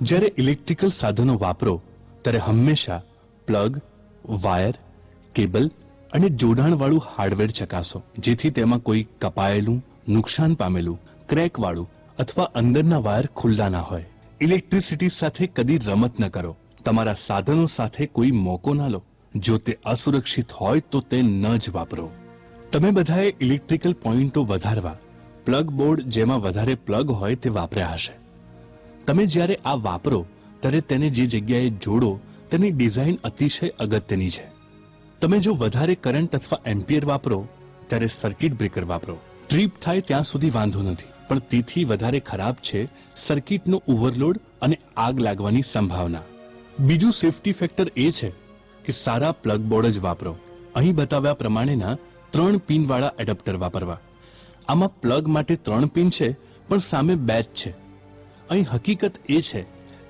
જ્યારે ઇલેક્ટ્રિકલ સાધનો વાપરો ત્યારે હંમેશા પ્લગ, વાયર, કેબલ અને જોડાણવાળું હાર્ડવેર ચકાસો જેથી તેમાં કોઈ કપાયેલું, નુકસાન પામેલું, ક્રેકવાળું અથવા અંદરના વાયર ખુલ્લા ના હોય. ઇલેક્ટ્રિસિટી સાથે કદી રમત ન કરો. તમારા સાધનો સાથે કોઈ મોકો ના લો. જો તે અસુરક્ષિત હોય તો તે ન જ વાપરો. તમે બધાએ ઇલેક્ટ્રિકલ પોઇન્ટો વધારવા પ્લગ બોર્ડ જેમાં વધારે પ્લગ હોય તે વાપર્યા હશે. તમે જ્યારે આ વાપરો ત્યારે તેને જે જગ્યાએ જોડો તેની ડિઝાઇન અતિશય અગત્યની છે. તમે જો વધારે કરંટ અથવા એમ્પિયર વાપરો ત્યારે સર્કિટ બ્રેકર વાપરો. ટ્રીપ થાય ત્યાં સુધી વાંધો નથી, પણ તેથી વધારે ખરાબ છે સર્કિટનો ઓવરલોડ અને આગ લાગવાની સંભાવના. બીજું સેફટી ફેક્ટર એ છે કે સારા પ્લગ બોર્ડ જ વાપરો. અહીં બતાવ્યા પ્રમાણેના 3 પિનવાળા એડપ્ટર વાપરવા. આમાં પ્લગ માટે 3 પિન છે પણ સામે 2 જ છે. અહીં હકીકત એ છે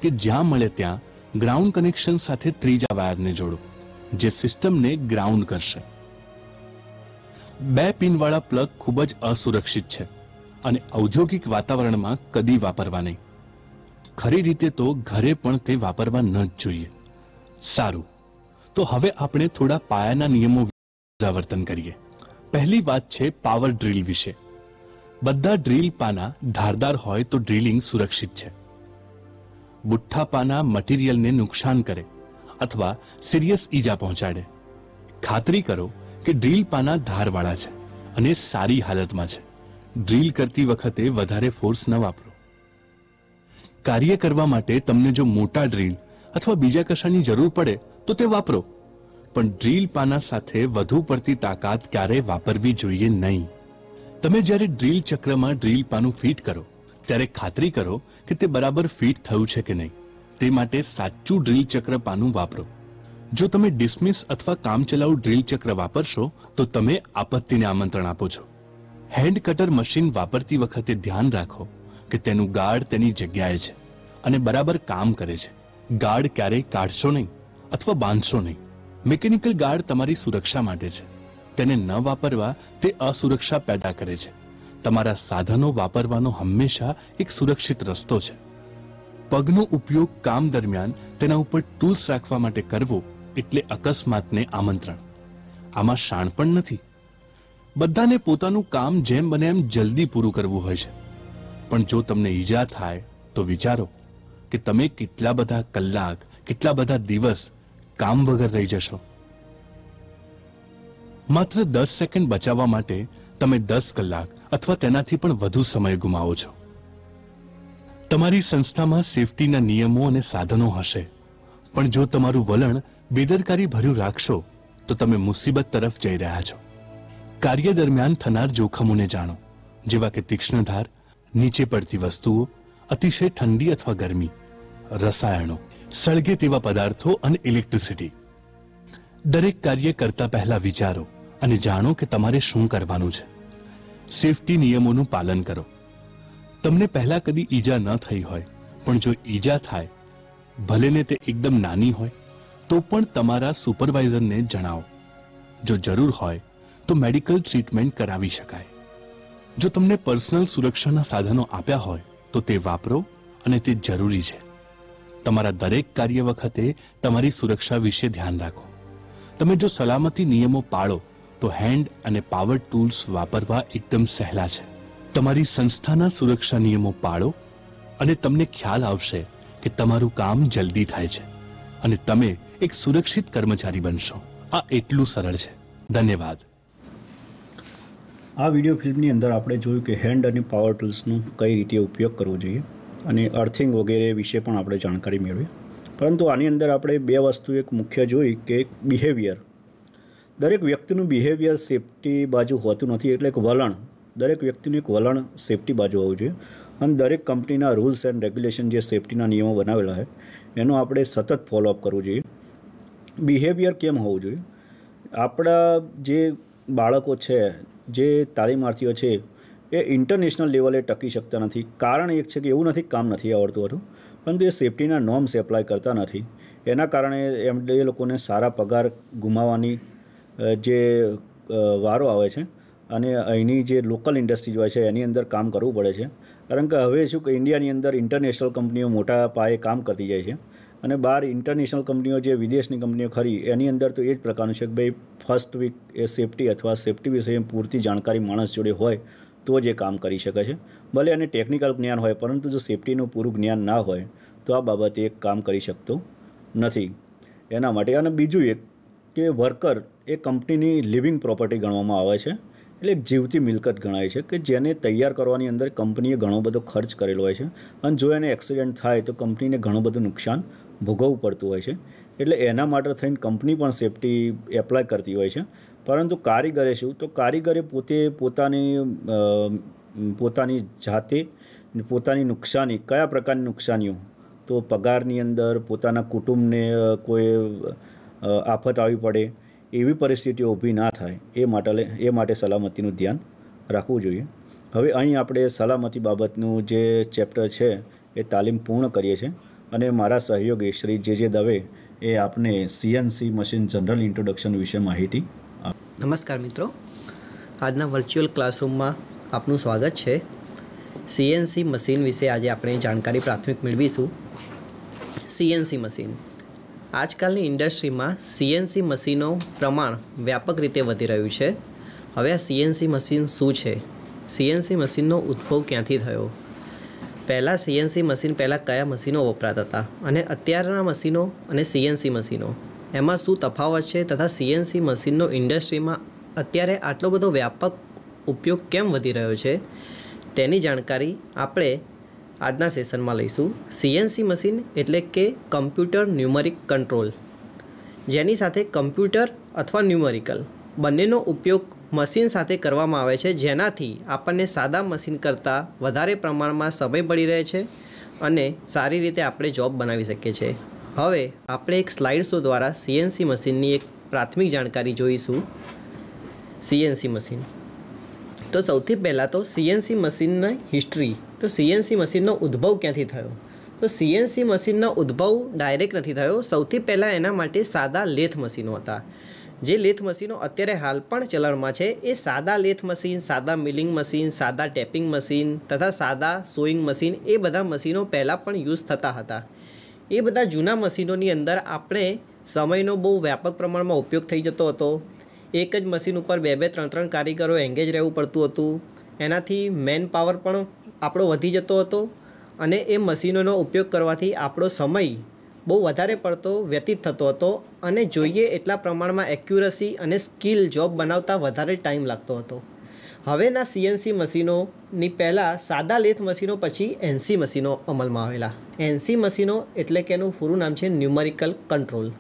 કે જ્યાં મળે ત્યાં ગ્રાઉન્ડ કનેક્શન સાથે ત્રીજા વાયરને જોડો જે સિસ્ટમને ગ્રાઉન્ડ કરશે. 2 પિનવાળા પ્લગ ખૂબ જ અસુરક્ષિત છે અને ઔદ્યોગિક વાતાવરણમાં કદી વાપરવા નહીં. ખરી રીતે તો ઘરે પણ તે વાપરવા ન જ જોઈએ. સારું, તો હવે આપણે થોડા પાયાના નિયમો પુનરાવર્તન કરીએ. પહેલી વાત છે પાવર ડ્રીલ વિશે. બધા ડ્રીલ પાના ધારદાર હોય તો ડ્રિલિંગ સુરક્ષિત છે. બુઠ્ઠા પાના મટીરિયલને નુકસાન કરે અથવા સિરિયસ ઈજા પહોંચાડે. ખાતરી કરો કે ડ્રીલ પાના ધારવાળા છે અને સારી હાલતમાં છે. ડ્રીલ કરતી વખતે વધારે ફોર્સ ન વાપરો. કાર્ય કરવા માટે તમને જો મોટા ડ્રીલ અથવા બીજા કશાની જરૂર પડે તો તે વાપરો, પણ ડ્રીલ પાના સાથે વધુ પડતી તાકાત ક્યારેય વાપરવી જોઈએ નહીં. તમે જ્યારે ડ્રીલ ચક્રમાં ડ્રીલ પાનું ફિટ કરો ત્યારે ખાતરી કરો કે તે બરાબર ફિટ થયું છે કે નહીં. તે માટે સાચું ડ્રીલ ચક્ર પાનું વાપરો. જો તમે ડિસમિસ અથવા કામચલાઉ ડ્રીલ ચક્ર વાપરશો તો તમે આપત્તિને આમંત્રણ આપો છો. હેન્ડ કટર મશીન વાપરતી વખતે ધ્યાન રાખો કે તેનું ગાર્ડ તેની જગ્યાએ છે અને બરાબર કામ કરે છે. ગાર્ડ ક્યારેય કાઢશો નહીં અથવા બાંધશો નહીં. મિકેનિકલ ગાર્ડ તમારી સુરક્ષા માટે છે. તેને ન વાપરવા તે અસુરક્ષા પેદા કરે છે. તમારા સાધનો વાપરવાનો હંમેશા એક સુરક્ષિત રસ્તો છે. પગનો ઉપયોગ કામ દરમિયાન તેના ઉપર ટૂલ્સ રાખવા માટે કરવો એટલે અકસ્માતને આમંત્રણ. આમાં શાણપણ નથી. બધાને પોતાનું કામ જેમ બને એમ જલ્દી પૂરું કરવું હોય છે, પણ જો તમને ઈજા થાય તો વિચારો કે તમે કેટલા બધા કલાક, કેટલા બધા દિવસ કામ વગર રહી જશો. માત્ર 10 સેકન્ડ બચાવવા માટે તમે 10 કલાક અથવા તેનાથી પણ વધુ સમય ગુમાવો છો. તમારી સંસ્થામાં સેફટીના નિયમો અને સાધનો હશે, પણ જો તમારું વલણ બેદરકારી ભર્યું રાખશો તો તમે મુસીબત તરફ જઈ રહ્યા છો. કાર્ય દરમિયાન થનાર જોખમોને જાણો, જેવા કે તીક્ષ્ણ ધાર, નીચે પડતી વસ્તુઓ, અતિશય ઠંડી અથવા ગરમી, રસાયણો, સળગે તેવા પદાર્થો અને ઇલેક્ટ્રિસિટી. દરેક કાર્ય કરતા પહેલા વિચારો અને જાણો કે તમારે શું કરવાનું છે. સેફટી નિયમોનું પાલન કરો. તમને પહેલા કદી ઈજા ન થઈ હોય, પણ જો ઈજા થાય, ભલે ને તે એકદમ નાની હોય, તો પણ તમારા સુપરવાઇઝરને જણાવો. જો જરૂર હોય તો મેડિકલ ટ્રીટમેન્ટ કરાવી શકાય. જો તમને પર્સનલ સુરક્ષાના સાધનો આપ્યા હોય તો તે વાપરો અને તે જરૂરી છે. તમારા દરેક કાર્ય વખતે તમારી સુરક્ષા વિશે ધ્યાન રાખો. તમે જો સલામતી નિયમો પાળો તો હેન્ડ અને પાવર ટૂલ્સ વાપરવા એકદમ સહેલા છે. તમારી સંસ્થાના સુરક્ષા નિયમો પાળો અને તમને ખ્યાલ આવશે કે તમારું કામ જલ્દી થાય છે અને તમે એક સુરક્ષિત કર્મચારી બનશો. આ એટલું સરળ છે. ધન્યવાદ. આ વિડીયો ફિલ્મની અંદર આપણે જોયું કે હેન્ડ અને પાવર ટૂલ્સનો કઈ રીતે ઉપયોગ કરવો જોઈએ અને અર્થિંગ વગેરે વિશે પણ આપણે જાણકારી મેળવી. પરંતુ આની અંદર આપણે બે વસ્તુ એક મુખ્ય જોઈ કે બિહેવિયર. દરેક વ્યક્તિનું બિહેવિયર સેફટી બાજુ હોતું નથી, એટલે એક વલણ, દરેક વ્યક્તિનું એક વલણ સેફટી બાજુ હોવું જોઈએ. અને દરેક કંપનીના રૂલ્સ એન્ડ રેગ્યુલેશન જે સેફટીના નિયમો બનાવેલા છે એનું આપણે સતત ફોલોઅપ કરવું જોઈએ. બિહેવિયર કેમ હોવું જોઈએ? આપણા જે બાળકો છે, જે તાલીમાર્થીઓ છે, એ ઇન્ટરનેશનલ લેવલે ટકી શકતા નથી. કારણ એક છે કે એવું નથી કામ નથી આવડતું હતું, પરંતુ એ સેફટીના નોર્મ્સ એપ્લાય કરતા નથી. એના કારણે એ લોકોને સારા પગાર ગુમાવવાની જે વારો આવે છે અને અહીંની જે લોકલ ઇન્ડસ્ટ્રીઝ હોય છે એની અંદર કામ કરવું પડે છે. કારણ કે હવે શું કે ઇન્ડિયાની અંદર ઇન્ટરનેશનલ કંપનીઓ મોટા પાયે કામ કરતી જાય છે અને બહાર ઇન્ટરનેશનલ કંપનીઓ જે વિદેશની કંપનીઓ ખરી એની અંદર તો એ જ પ્રકારનું છે કે ભાઈ ફર્સ્ટ વીક એ સેફટી અથવા સેફટી વિશે પૂરતી જાણકારી માણસ જોડે હોય તો જ એ કામ કરી શકે છે. ભલે એને ટેકનિકલ જ્ઞાન હોય, પરંતુ જો સેફટીનું પૂરું જ્ઞાન ના હોય તો આ બાબતે એક કામ કરી શકતો નથી. એના માટે અને બીજું એક કે વર્કર એ કંપનીની લિવિંગ પ્રોપર્ટી ગણવામાં આવે છે, એટલે એક જીવતી મિલકત ગણાય છે કે જેને તૈયાર કરવાની અંદર કંપનીએ ઘણો બધો ખર્ચ કરેલો હોય છે અને જો એને એક્સિડન્ટ થાય તો કંપનીને ઘણું બધું નુકસાન ભોગવવું પડતું હોય છે. એટલે એના માટે થઈને કંપની પણ સેફટી એપ્લાય કરતી હોય છે. પરંતુ કારીગરે શું, તો કારીગરે પોતે પોતાની જાતે પોતાની નુકસાની, કયા પ્રકારની નુકસાનીઓ, તો પગારની અંદર પોતાના કુટુંબને કોઈ આફત આવી પડે એવી પરિસ્થિતિઓ ઊભી ના થાય એ માટે સલામતીનું ધ્યાન રાખવું જોઈએ. હવે અહીં આપણે સલામતી બાબતનું જે ચેપ્ટર છે એ તાલીમ પૂર્ણ કરીએ છીએ અને મારા સહયોગી શ્રી જે દવે એ આપને સીએનસી મશીન જનરલ ઇન્ટ્રોડક્શન વિશે માહિતી. નમસ્કાર મિત્રો, આજના વર્ચ્યુઅલ ક્લાસરૂમમાં આપનું સ્વાગત છે. સીએનસી મશીન વિશે આજે આપણે જાણકારી પ્રાથમિક મેળવીશું. સીએનસી મશીન આજકાલની ઇન્ડસ્ટ્રીમાં સીએનસી મશીનો પ્રમાણ વ્યાપક રીતે વધી રહ્યું છે. હવે આ સીએનસી મશીન શું છે? સીએનસી મશીનનો ઉદ્ભવ ક્યાંથી થયો? પહેલાં સીએનસી મશીન પહેલાં કયા મશીનો વપરાતા હતા અને અત્યારના મશીનો અને સીએનસી મશીનો એમાં શું તફાવત છે તથા સીએનસી મશીનનો ઇન્ડસ્ટ્રીમાં અત્યારે આટલો બધો વ્યાપક ઉપયોગ કેમ વધી રહ્યો છે તેની જાણકારી આપણે આજના સેશનમાં લઈશું. સીએનસી મશીન એટલે કે કમ્પ્યુટર ન્યુમેરિક કંટ્રોલ, જેની સાથે કમ્પ્યુટર અથવા ન્યુમેરિકલ બંનેનો ઉપયોગ મશીન સાથે કરવામાં આવે છે, જેનાથી આપણને સાદા મશીન કરતાં વધારે પ્રમાણમાં સમય મળી રહે છે અને સારી રીતે આપણે જોબ બનાવી શકીએ છીએ. હવે આપણે એક સ્લાઇડ શો દ્વારા સીએનસી મશીનની એક પ્રાથમિક જાણકારી જોઈશું. સીએનસી મશીન તો સૌથી પહેલાં તો સીએનસી મશીનની હિસ્ટ્રી. તો સીએનસી મશીનનો ઉદ્ભવ ક્યાંથી થયો? તો સીએનસી મશીનનો ઉદ્ભવ ડાયરેક્ટ નથી થયો. સૌથી પહેલાં એના માટે સાદા લેથ મશીનો હતા. જે લેથ મશીનો અત્યારે હાલ પણ ચલણમાં છે એ સાદા લેથ મશીન, સાદા મિલિંગ મશીન, સાદા ટેપિંગ મશીન તથા સાદા સોઈંગ મશીન, એ બધા મશીનો પહેલાં પણ યુઝ થતા હતા. એ બધા જૂના મશીનોની અંદર આપણે સમયનો બહુ વ્યાપક પ્રમાણમાં ઉપયોગ થઈ જતો હતો. એક જ મશીન ઉપર 2-3 કારીગરો એંગેજ રહેવું પડતું હતું. એનાથી મેન પાવર પણ આપણો વધી જતો હતો અને એ મશીનોનો ઉપયોગ કરવાથી આપણો સમય બહુ વધારે પડતો વ્યતીત થતો હતો અને જોઈએ એટલા પ્રમાણમાં એક્યુરસી અને સ્કિલ જોબ બનાવતા વધારે ટાઈમ લાગતો હતો. હવેના સીએનસી મશીનોની પહેલાં સાદા લેથ મશીનો, પછી એનસી મશીનો અમલમાં આવેલા. એનસી મશીનો એટલે કે એનું પૂરું નામ છે ન્યુમેરિકલ કંટ્રોલ.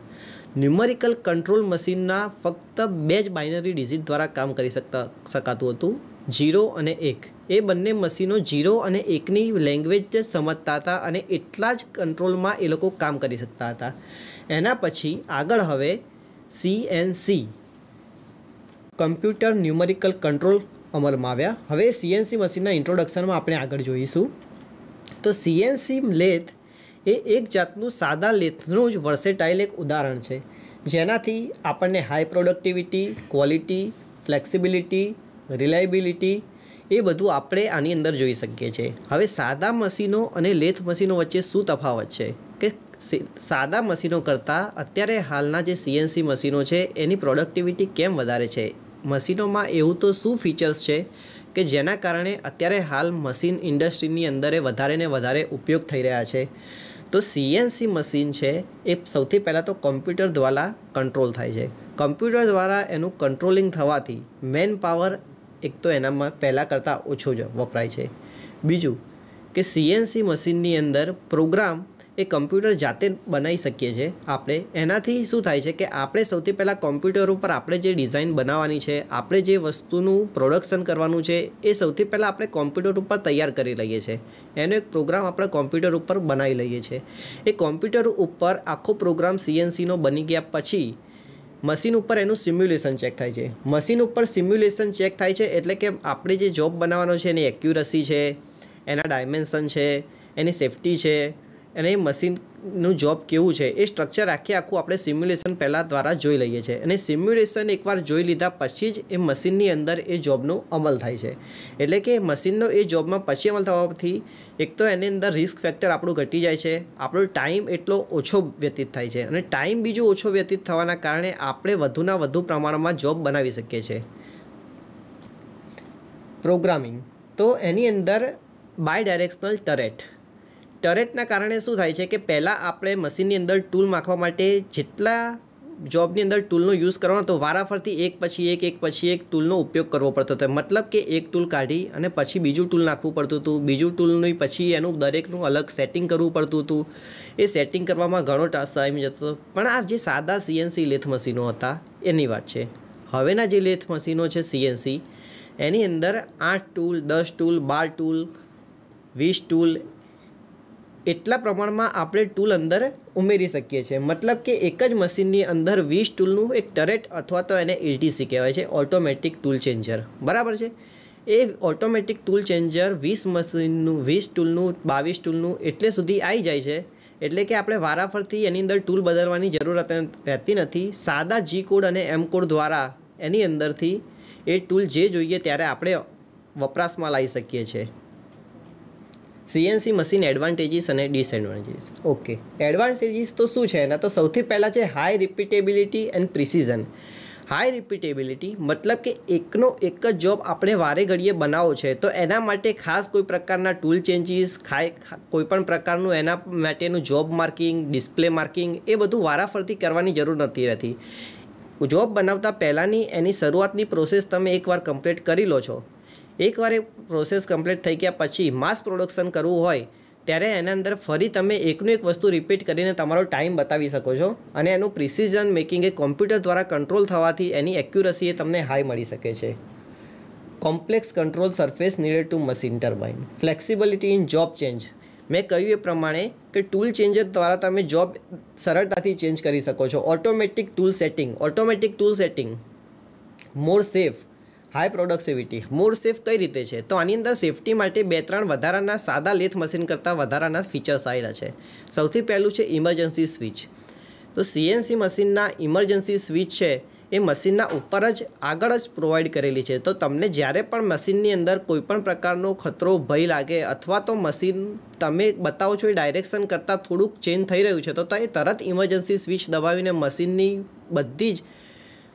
ન્યુમેરિકલ કંટ્રોલ મશીનના ફક્ત 2 જ બાઇનરી ડિજિટ દ્વારા કામ કરી શકાતું હતું, 0 અને 1. એ બંને મશીનો 0 અને 1ની લેંગ્વેજ જ સમજતા હતા અને એટલા જ કંટ્રોલમાં એ લોકો કામ કરી શકતા હતા. એના પછી આગળ હવે સીએનસી કમ્પ્યુટર ન્યુમેરિકલ કંટ્રોલ અમલમાં આવ્યા. હવે સીએનસી મશીનના ઇન્ટ્રોડક્શનમાં આપણે આગળ જોઈશું. તો સીએનસી લેથ એ એક જાતનું સાદા લેથનું જ વર્સેટાઇલ એક ઉદાહરણ છે, જેનાથી આપણને high productivity, quality, flexibility, reliability એ બધું આપણે આની અંદર જોઈ શકીએ છીએ. હવે સાદા મશીનો અને લેથ મશીનો વચ્ચે શું તફાવત છે કે સાદા મશીનો કરતાં અત્યારે હાલના જે સીએનસી મશીનો છે એની પ્રોડક્ટિવિટી કેમ વધારે છે? મશીનોમાં એવું તો શું ફીચર્સ છે કે જેના કારણે અત્યારે હાલ મશીન ઇન્ડસ્ટ્રીની અંદર વધારે ને વધારે ઉપયોગ થઈ રહ્યા છે? તો સીએનસી મશીન છે એ સૌથી પહેલાં તો કોમ્પ્યુટર દ્વારા કંટ્રોલ થાય છે. કમ્પ્યુટર દ્વારા એનું કંટ્રોલિંગ થવાથી મેન પાવર એક તો એનામાં પહેલાં કરતાં ઓછો જ વપરાય છે. બીજું કે સીએનસી મશીનની અંદર પ્રોગ્રામ એ કમ્પ્યુટર જાતે બનાવી શકીએ છીએ આપણે. એનાથી શું થાય છે કે આપણે સૌથી પહેલાં કોમ્પ્યુટર ઉપર આપણે જે ડિઝાઇન બનાવવાની છે, આપણે જે વસ્તુનું પ્રોડક્શન કરવાનું છે એ સૌથી પહેલાં આપણે કોમ્પ્યુટર ઉપર તૈયાર કરી લઈએ છીએ. એનો એક પ્રોગ્રામ આપણે કોમ્પ્યુટર ઉપર બનાવી લઈએ છીએ. એ કોમ્પ્યુટર ઉપર આખો પ્રોગ્રામ સીએનસીનો બની ગયા પછી મશીન ઉપર એનું સિમ્યુલેશન ચેક થાય છે. મશીન ઉપર સિમ્યુલેશન ચેક થાય છે એટલે કે આપણે જે જોબ બનાવવાનો છે એની એક્યુરસી છે, એના ડાયમેન્શન છે, એની સેફ્ટી છે અને એ મશીનનું જોબ કેવું છે એ સ્ટ્રક્ચર આખું આપણે સિમ્યુલેશન પહેલાં દ્વારા જોઈ લઈએ છીએ. અને સિમ્યુલેશન એકવાર જોઈ લીધા પછી જ એ મશીનની અંદર એ જોબનો અમલ થાય છે. એટલે કે મશીનનો એ જોબમાં પછી અમલ થવાથી એક તો એની અંદર રિસ્ક ફેક્ટર આપણું ઘટી જાય છે, આપણો ટાઈમ એટલો ઓછો વ્યતીત થાય છે અને ટાઈમ બીજો ઓછો વ્યતીત થવાના કારણે આપણે વધુના વધુ પ્રમાણમાં જોબ બનાવી શકીએ છીએ. પ્રોગ્રામિંગ તો એની અંદર બાય ડાયરેક્શનલ ટરેટના કારણે શું થાય છે કે પહેલાં આપણે મશીનની અંદર ટૂલ નાખવા માટે જેટલા જોબની અંદર ટૂલનો યુઝ કરવાનો તો વારાફરતી એક પછી એક ટૂલનો ઉપયોગ કરવો પડતો હતો. મતલબ કે એક ટૂલ કાઢી અને પછી બીજું ટૂલ નાખવું પડતું હતું, બીજું ટૂલનું પછી એનું દરેકનું અલગ સેટિંગ કરવું પડતું હતું. એ સેટિંગ કરવામાં ઘણો ટાઈમ જતો હતો. પણ આ જે સાદા સીએનસી લેથ મશીનો હતા એની વાત છે. હવેના જે લેથ મશીનો છે સીએનસી, એની અંદર 8 ટૂલ, 10 ટૂલ, 12 ટૂલ, 20 ટૂલ એટલા પ્રમાણમાં આપણે ટૂલ અંદર ઉમેરી શકીએ છીએ. મતલબ કે એક જ મશીનની અંદર 20 ટૂલનું એક ટરેટ અથવા તો એને એટીસી કહેવાય છે, ઓટોમેટિક ટૂલ ચેન્જર. બરાબર છે? એ ઓટોમેટિક ટૂલ ચેન્જર 20 મશીનનું, 20 ટૂલનું, 22 ટૂલનું એટલે સુધી આવી જાય છે. એટલે કે આપણે વારાફરતી એની અંદર ટૂલ બદલવાની જરૂરત રહેતી નથી. સાદા જી કોડ અને એમ કોડ દ્વારા એની અંદરથી એ ટૂલ જે જોઈએ ત્યારે આપણે વપરાશમાં લાવી શકીએ છીએ. સીએનસી મશીન એડવાન્ટેજીસ અને ડિસએડવાન્ટેજીસ. ઓકે, એડવાન્ટેજીસ તો શું છે એના? તો સૌથી પહેલાં છે હાઈ રિપીટેબિલિટી એન્ડ પ્રિસિઝન. હાઈ રિપીટેબિલિટી મતલબ કે એકનો એક જ જોબ આપણે વારે ઘડીએ બનાવવો છે તો એના માટે ખાસ કોઈ પ્રકારના ટૂલ ચેન્જીસ, કોઈ પણ પ્રકારનું એના માટેનું જોબ માર્કિંગ, ડિસ્પ્લે માર્કિંગ એ બધું વારાફરતી કરવાની જરૂર નથી રહેતી. જોબ બનાવતા પહેલાંની એની શરૂઆતની પ્રોસેસ તમે એકવાર કમ્પ્લીટ કરી લો છો. એકવાર એ પ્રોસેસ કમ્પ્લીટ થઈ ગયા પછી માસ પ્રોડક્શન કરવું હોય ત્યારે એના અંદર ફરી તમે એકનું એક વસ્તુ રિપીટ કરીને તમારો ટાઈમ બતાવી શકો છો અને એનું પ્રિસિઝન મેકિંગ એ કોમ્પ્યુટર દ્વારા કંટ્રોલ થવાથી એની એક્યુરસી એ તમને હાઈ મળી શકે છે. Complex control surface needed two machine turbine. Flexibility in job change. મેં કહ્યું એ પ્રમાણે કે ટૂલ ચેન્જર દ્વારા તમે જોબ સરળતાથી ચેન્જ કરી શકો છો. Automatic tool setting. Automatic tool setting more safe, high productivity. More safe કઈ રીતે છે? તો આની અંદર સેફટી માટે 2-3 વધારાના સાદા લેથ મશીન કરતાં વધારાના ફીચર્સ આવેલા છે. સૌથી પહેલું છે ઇમરજન્સી સ્વિચ. તો સીએનસી મશીનના ઇમરજન્સી સ્વિચ છે એ મશીનના ઉપર જ આગળ જ પ્રોવાઈડ કરેલી છે. તો તમને જ્યારે પણ મશીનની અંદર કોઈપણ પ્રકારનો ખતરો, ભય લાગે અથવા તો મશીન તમે બતાવો છો એ ડાયરેક્શન કરતાં થોડુંક ચેન્જ થઈ રહ્યું છે તો એ તરત ઇમરજન્સી સ્વિચ દબાવીને મશીનની બધી જ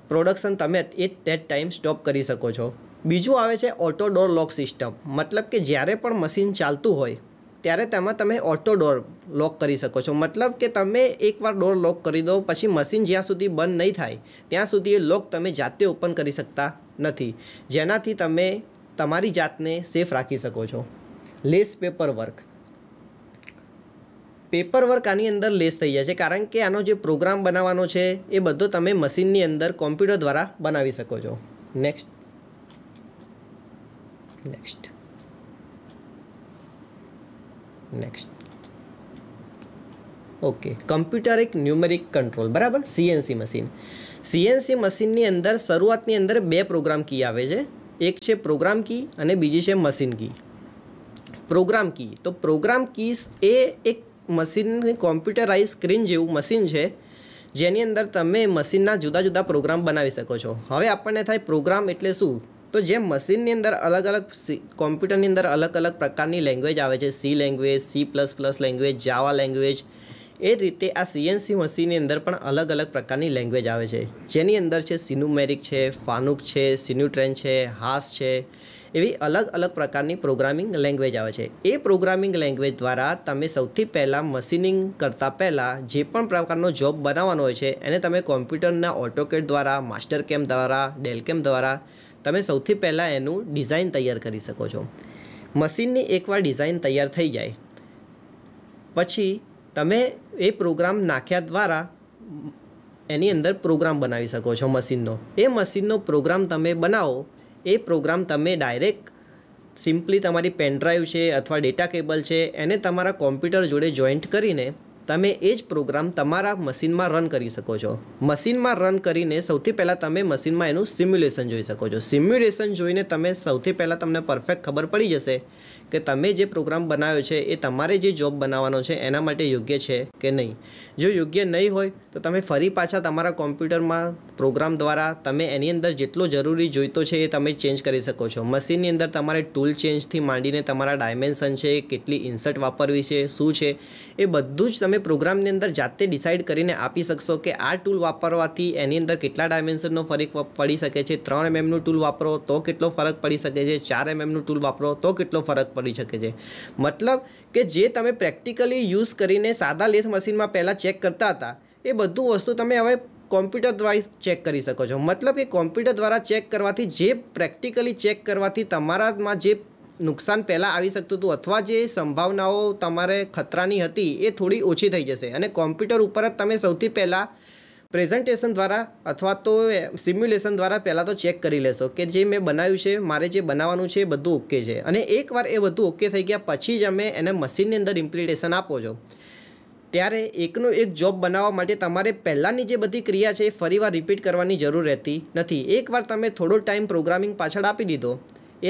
પ્રોડક્શન તમે એ તેટ ટાઈમ સ્ટોપ કરી શકો છો. બીજું આવે છે ઓટો ડોર લોક સિસ્ટમ. મતલબ કે જ્યારે પણ મશીન ચાલતું હોય ત્યારે તેમાં તમે ઓટો ડોર લોક કરી શકો છો. મતલબ કે તમે એકવાર ડોર લોક કરી દો પછી મશીન જ્યાં સુધી બંધ નહીં થાય ત્યાં સુધી એ લોક તમે જાતે ઓપન કરી શકતા નથી, જેનાથી તમે તમારી જાતને સેફ રાખી શકો છો. Less paper work. Paper work આની અંદર લેસ થઈ જાય છે કારણ કે આનો જે પ્રોગ્રામ બનાવવાનો છે એ બધો તમે મશીનની અંદર કોમ્પ્યુટર દ્વારા બનાવી શકો છો. નેક્સ્ટ. ઓકે, કમ્પ્યુટર એક ન્યુમેરિક કંટ્રોલ. બરાબર. CNC machine. સીએનસી મશીનની અંદર શરૂઆતની અંદર 2 પ્રોગ્રામ કી આવે છે. એક છે પ્રોગ્રામ કી અને બીજી છે મશીન કી. પ્રોગ્રામ કી. તો પ્રોગ્રામ કીઝ એ એક મશીન કોમ્પ્યુટરાઇઝ સ્ક્રીન જેવું મશીન છે જેની અંદર તમે મશીનના જુદા જુદા પ્રોગ્રામ બનાવી શકો છો. હવે આપણને થાય પ્રોગ્રામ એટલે શું? તો જેમ મશીનની અંદર અલગ અલગ કોમ્પ્યુટરની અંદર અલગ અલગ પ્રકારની લેંગ્વેજ આવે છે, C language, C++ language, Java language, એ જ રીતે આ સીએનસી મશીનની અંદર પણ અલગ અલગ પ્રકારની લેંગ્વેજ આવે છે જેની અંદર છે સિન્યુમેરિક છે, ફાનુક છે, સિન્યુટ્રેન છે, હાસ છે, એવી અલગ અલગ પ્રકારની પ્રોગ્રામિંગ લેંગ્વેજ આવે છે. એ પ્રોગ્રામિંગ લેંગ્વેજ દ્વારા તમે સૌથી પહેલાં મશીનિંગ કરતાં પહેલાં જે પણ પ્રકારનો જોબ બનાવવાનો હોય છે એને તમે કોમ્પ્યુટરના ઓટોકેડ દ્વારા, માસ્ટરકેમ દ્વારા, ડેલકેમ દ્વારા તમે સૌથી પહેલાં એનું ડિઝાઇન તૈયાર કરી શકો છો. મશીનની એકવાર ડિઝાઇન તૈયાર થઈ જાય પછી તમે એ પ્રોગ્રામ નાખ્યા દ્વારા એની અંદર પ્રોગ્રામ બનાવી શકો છો મશીનનો. એ મશીનનો પ્રોગ્રામ તમે બનાવો, એ પ્રોગ્રામ તમે ડાયરેક્ટ સિમ્પલી તમારી પેનડ્રાઈવ છે અથવા ડેટા કેબલ છે એને તમારા કોમ્પ્યુટર જોડે જોઈન્ટ કરીને તમે એ જ પ્રોગ્રામ તમારા મશીનમાં રન કરી શકો છો. મશીનમાં રન કરીને સૌથી પહેલાં તમે મશીનમાં એનું સિમ્યુલેશન જોઈ શકો છો. સિમ્યુલેશન જોઈને તમે સૌથી પહેલાં તમને પરફેક્ટ ખબર પડી જશે કે તમે જે પ્રોગ્રામ બનાવ્યો છે એ તમારે જે જોબ બનાવવાનો છે એના માટે યોગ્ય છે કે નહીં. જો યોગ્ય નહીં હોય તો તમે ફરી પાછા તમારા કોમ્પ્યુટરમાં પ્રોગ્રામ દ્વારા તમે એની અંદર જેટલો જરૂરી જોઈતો છે એ તમે ચેન્જ કરી શકો છો. મશીનની અંદર તમારે ટૂલ ચેન્જથી માંડીને તમારા ડાયમેન્શન છે, કેટલી ઇન્સર્ટ વાપરવી છે, શું છે, એ બધું જ તમે પ્રોગ્રામની અંદર જાતે ડિસાઇડ કરીને આપી શકશો કે આ ટૂલ વાપરવાથી એની અંદર કેટલા ડાયમેન્શનનો ફરક પડી શકે છે. 3 mm ટૂલ વાપરો તો કેટલો ફરક પડી શકે છે, 4 mm ટૂલ વાપરો તો કેટલો ફરક પડી શકે છે. મતલબ કે જે તમે પ્રેક્ટિકલી યુઝ કરીને સાદા લેથ મશીનમાં પહેલાં ચેક કરતા હતા એ બધું વસ્તુ તમે હવે કોમ્પ્યુટર દ્વારા ચેક કરી શકો છો. મતલબ કે કોમ્પ્યુટર દ્વારા ચેક કરવાથી જે પ્રેક્ટિકલી ચેક કરવાથી તમારામાં જે નુકસાન પહેલાં આવી શકતું હતું અથવા જે સંભાવનાઓ તમારે ખતરાની હતી એ થોડી ઓછી થઈ જશે અને કોમ્પ્યુટર ઉપર જ તમે સૌથી પહેલાં પ્રેઝન્ટેશન દ્વારા અથવા તો સિમ્યુલેશન દ્વારા પહેલાં તો ચેક કરી લેશો કે જે મેં બનાવ્યું છે, મારે જે બનાવવાનું છે એ બધું ઓકે છે. અને એકવાર એ બધું ઓકે થઈ ગયા પછી જ અમે એને મશીનની અંદર ઇમ્પ્લિમેન્ટેશન આપો છો ત્યારે એકનો એક જોબ બનાવવા માટે તમારે પહેલાંની જે બધી ક્રિયા છે એ ફરીવાર રિપીટ કરવાની જરૂર રહેતી નથી. એકવાર તમે થોડો ટાઈમ પ્રોગ્રામિંગ પાછળ આપી દીધો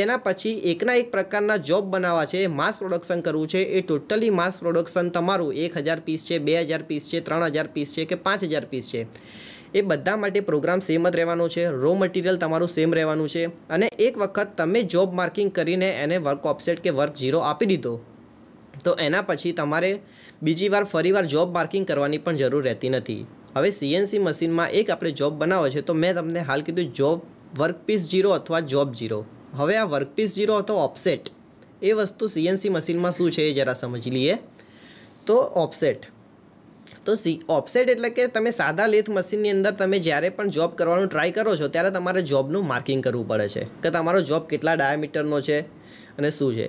એના પછી એકના એક પ્રકારના જોબ બનાવવા છે, માસ પ્રોડક્શન કરવું છે, એ ટોટલી માસ પ્રોડક્શન તમારું 1000 પીસ છે, 2000 પીસ છે, 3000 પીસ છે કે 5000 પીસ છે, એ બધા માટે પ્રોગ્રામ સેમ જ રહેવાનો છે. રો મટીરિયલ તમારું સેમ રહેવાનું છે. અને એક વખત તમે જોબ માર્કિંગ કરીને એને વર્ક ઓફસેટ કે વર્ક 0 આપી દીધો તો એના પછી તમારે બીજી વાર ફરીવાર જોબ માર્કિંગ કરવાની પણ જરૂર રહેતી નથી. હવે સીએનસી મશીનમાં એક આપણે જોબ બનાવો છે, તો મેં તમને હાલ કીધું જોબ વર્કપીસ 0 અથવા જોબ 0. હવે આ વર્કપીસ 0 અથવા ઓફસેટ એ વસ્તુ સીએનસી મશીનમાં શું છે એ જરા સમજી લઈએ. તો ઓફસેટ એટલે કે તમે સાદા લેથ મશીનની અંદર તમે જ્યારે પણ જોબ કરવાનું ટ્રાય કરો છો ત્યારે તમારે જોબનું માર્કિંગ કરવું પડે છે કે તમારો જોબ કેટલા ડાયામીટરનો છે અને શું છે.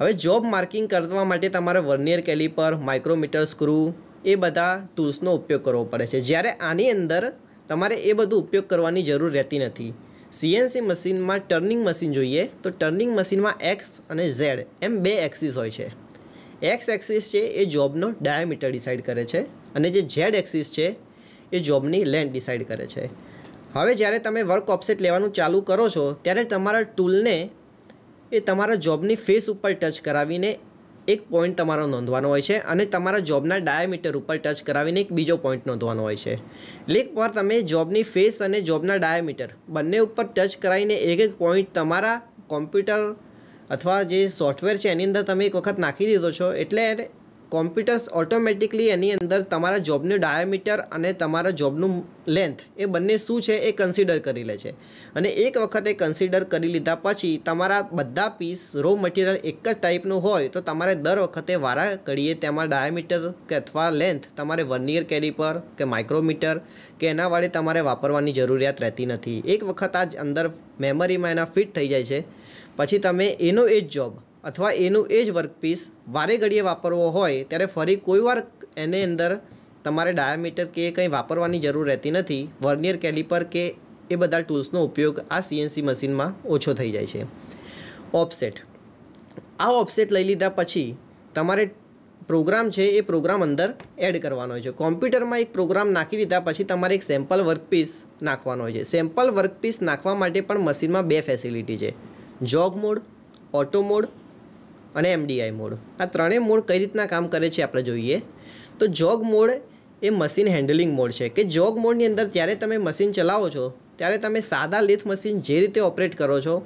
હવે જોબ માર્કિંગ કરવા માટે તમારે વર્નિયર કેલિપર, માઇક્રોમીટર, સ્ક્રૂ એ બધા ટૂલ્સનો ઉપયોગ કરવો પડે છે. જ્યારે આની અંદર તમારે એ બધું ઉપયોગ કરવાની જરૂર રહેતી નથી. સીએનસી મશીનમાં ટર્નિંગ મશીન જોઈએ તો ટર્નિંગ મશીનમાં એક્સ અને ઝેડ એમ 2 એક્સિસ હોય છે. એક્સ એક્સિસ છે એ જોબનો ડાયામીટર ડિસાઇડ કરે છે અને જે ઝેડ એક્સિસ છે એ જોબની લેન્થ ડિસાઇડ કરે છે. હવે જ્યારે તમે વર્ક ઓફસેટ લેવાનું ચાલુ કરો છો ત્યારે તમારા ટૂલને એ તમારા જોબની ફેસ ઉપર ટચ કરાવીને એક પોઈન્ટ તમારો નોંધવાનો હોય છે અને તમારા જોબના ડાયામીટર ઉપર ટચ કરાવીને એક બીજો પોઈન્ટ નોંધવાનો હોય છે. એટલે એકવાર તમે જોબની ફેસ અને જોબના ડાયામીટર બંને ઉપર ટચ કરાવીને એક પોઈન્ટ તમારા કોમ્પ્યુટર અથવા જે સોફ્ટવેર છે એની અંદર તમે એક વખત નાખી દીધો છો એટલે કોમ્પ્યુટર્સ ઓટોમેટિકલી એની અંદર તમારા જોબનું ડાયામીટર અને તમારા જોબનું લેન્થ એ બંને શું છે એ કન્સિડર કરી લે છે. અને એક વખત એ કન્સિડર કરી લીધા પછી તમારા બધા પીસ રો મટીરિયલ એક જ ટાઈપનું હોય તો તમારે દર વખતે વારા ઘડીએ તેમાં ડાયામીટર કે અથવા લેન્થ તમારે વર્નિયર કેલિપર કે માઇક્રોમીટર કે એના વડે તમારે વાપરવાની જરૂરિયાત રહેતી નથી. એક વખત આ જ અંદર મેમરીમાં એના ફિટ થઈ જાય છે પછી તમે એનો એ જ જોબ અથવા એનું એ જ વર્કપીસ વારે ઘડીએ વાપરવો હોય ત્યારે ફરી કોઈ વાર એની અંદર તમારે ડાયામીટર કે કંઈ વાપરવાની જરૂર રહેતી નથી. વર્નિયર કેલિપર કે એ બધા ટૂલ્સનો ઉપયોગ આ સીએનસી મશીનમાં ઓછો થઈ જાય છે. ઓફસેટ ઓફસેટ લઈ લીધા પછી તમારે પ્રોગ્રામ છે એ પ્રોગ્રામ અંદર એડ કરવાનો હોય છે. કોમ્પ્યુટરમાં એક પ્રોગ્રામ નાખી દીધા પછી તમારે એક સેમ્પલ વર્કપીસ નાખવાનો હોય છે. સેમ્પલ વર્કપીસ નાખવા માટે પણ મશીનમાં 2 ફેસિલિટી છે, જોગ મોડ, ઓટો મોડ અને એમડીઆઈ મોડ. આ ત્રણેય મોડ કઈ રીતના કામ કરે છે આપણે જોઈએ. તો જોગ મોડ એ મશીન હેન્ડલિંગ મોડ છે કે જોગ મોડની અંદર જ્યારે તમે મશીન ચલાવો છો ત્યારે તમે સાદા લેથ મશીન જે રીતે ઓપરેટ કરો છો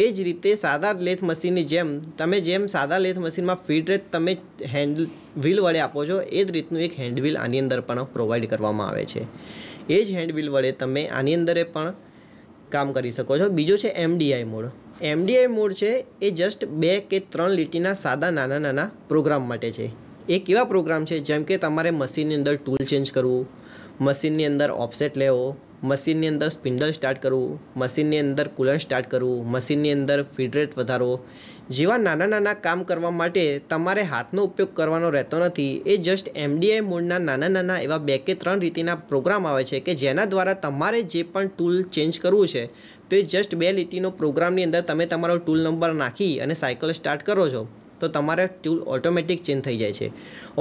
એ જ રીતે સાદા લેથ મશીનની જેમ સાદા લેથ મશીનમાં ફીડ રેટ તમે હેન્ડ વ્હીલ વડે આપો છો એ જ રીતનું એક હેન્ડ વ્હીલ આની અંદર પણ પ્રોવાઈડ કરવામાં આવે છે. એ જ હેન્ડ વ્હીલ વડે તમે આની અંદર પણ કામ કરી શકો છો. બીજો છે એમડીઆઈ મોડ. એમડીઆઈ મોડ છે એ જસ્ટ 2 કે 3 લીટીના સાદા નાના પ્રોગ્રામ માટે છે. એ કેવા પ્રોગ્રામ છે જેમ કે તમારે મશીનની અંદર ટૂલ ચેન્જ કરવું, મશીનની અંદર ઓફસેટ લેવો, મશીનની અંદર સ્પિન્ડલ સ્ટાર્ટ કરવું, મશીનની અંદર કુલર સ્ટાર્ટ કરવું, મશીનની અંદર ફીડ રેટ વધારવો જેવા નાના કામ કરવા માટે તમારે હાથનો ઉપયોગ કરવાનો રહેતો નથી. એ જસ્ટ એમડીઆઈ મોડના નાના એવા 2 કે 3 રીતિના પ્રોગ્રામ આવે છે કે જેના દ્વારા તમારે જે પણ ટૂલ ચેન્જ કરવું છે તો એ જસ્ટ 2 લીટીનો પ્રોગ્રામની અંદર તમે તમારો ટૂલ નંબર નાખી અને સાયકલ સ્ટાર્ટ કરો છો તો તમારા ટૂલ ઓટોમેટિક ચેન્જ થઈ જાય છે.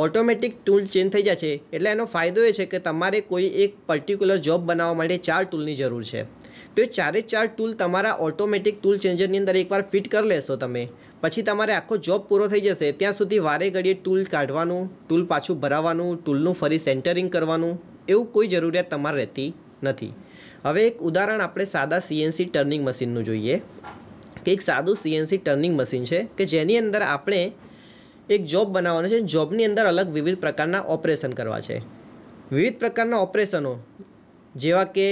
ઓટોમેટિક ટૂલ ચેન્જ થઈ જાય છે એટલે એનો ફાયદો એ છે કે તમારે કોઈ એક પર્ટિક્યુલર જોબ બનાવવા માટે 4 ટૂલની જરૂર છે. તો એ 4 ટૂલ તમારા ઓટોમેટિક ટૂલ ચેન્જરની અંદર એકવાર ફિટ કરી લેશો તમે પછી તમારે આખો જોબ પૂરો થઈ જશે ત્યાં સુધી વારે ઘડીએ ટૂલ કાઢવાનું, ટૂલ પાછું ભરાવાનું, ટૂલનું ફરી સેન્ટરિંગ કરવાનું એવું કોઈ જરૂરિયાત તમારે રહેતી નથી. હવે એક ઉદાહરણ આપણે સાદા સીએનસી ટર્નિંગ મશીનનું જોઈએ કે એક સાદું સીએનસી ટર્નિંગ મશીન છે કે જેની અંદર આપણે એક જોબ બનાવવાનો છે. જોબની અંદર અલગ વિવિધ પ્રકારના ઓપરેશન કરવા છે. વિવિધ પ્રકારના ઓપરેશનો જેવા કે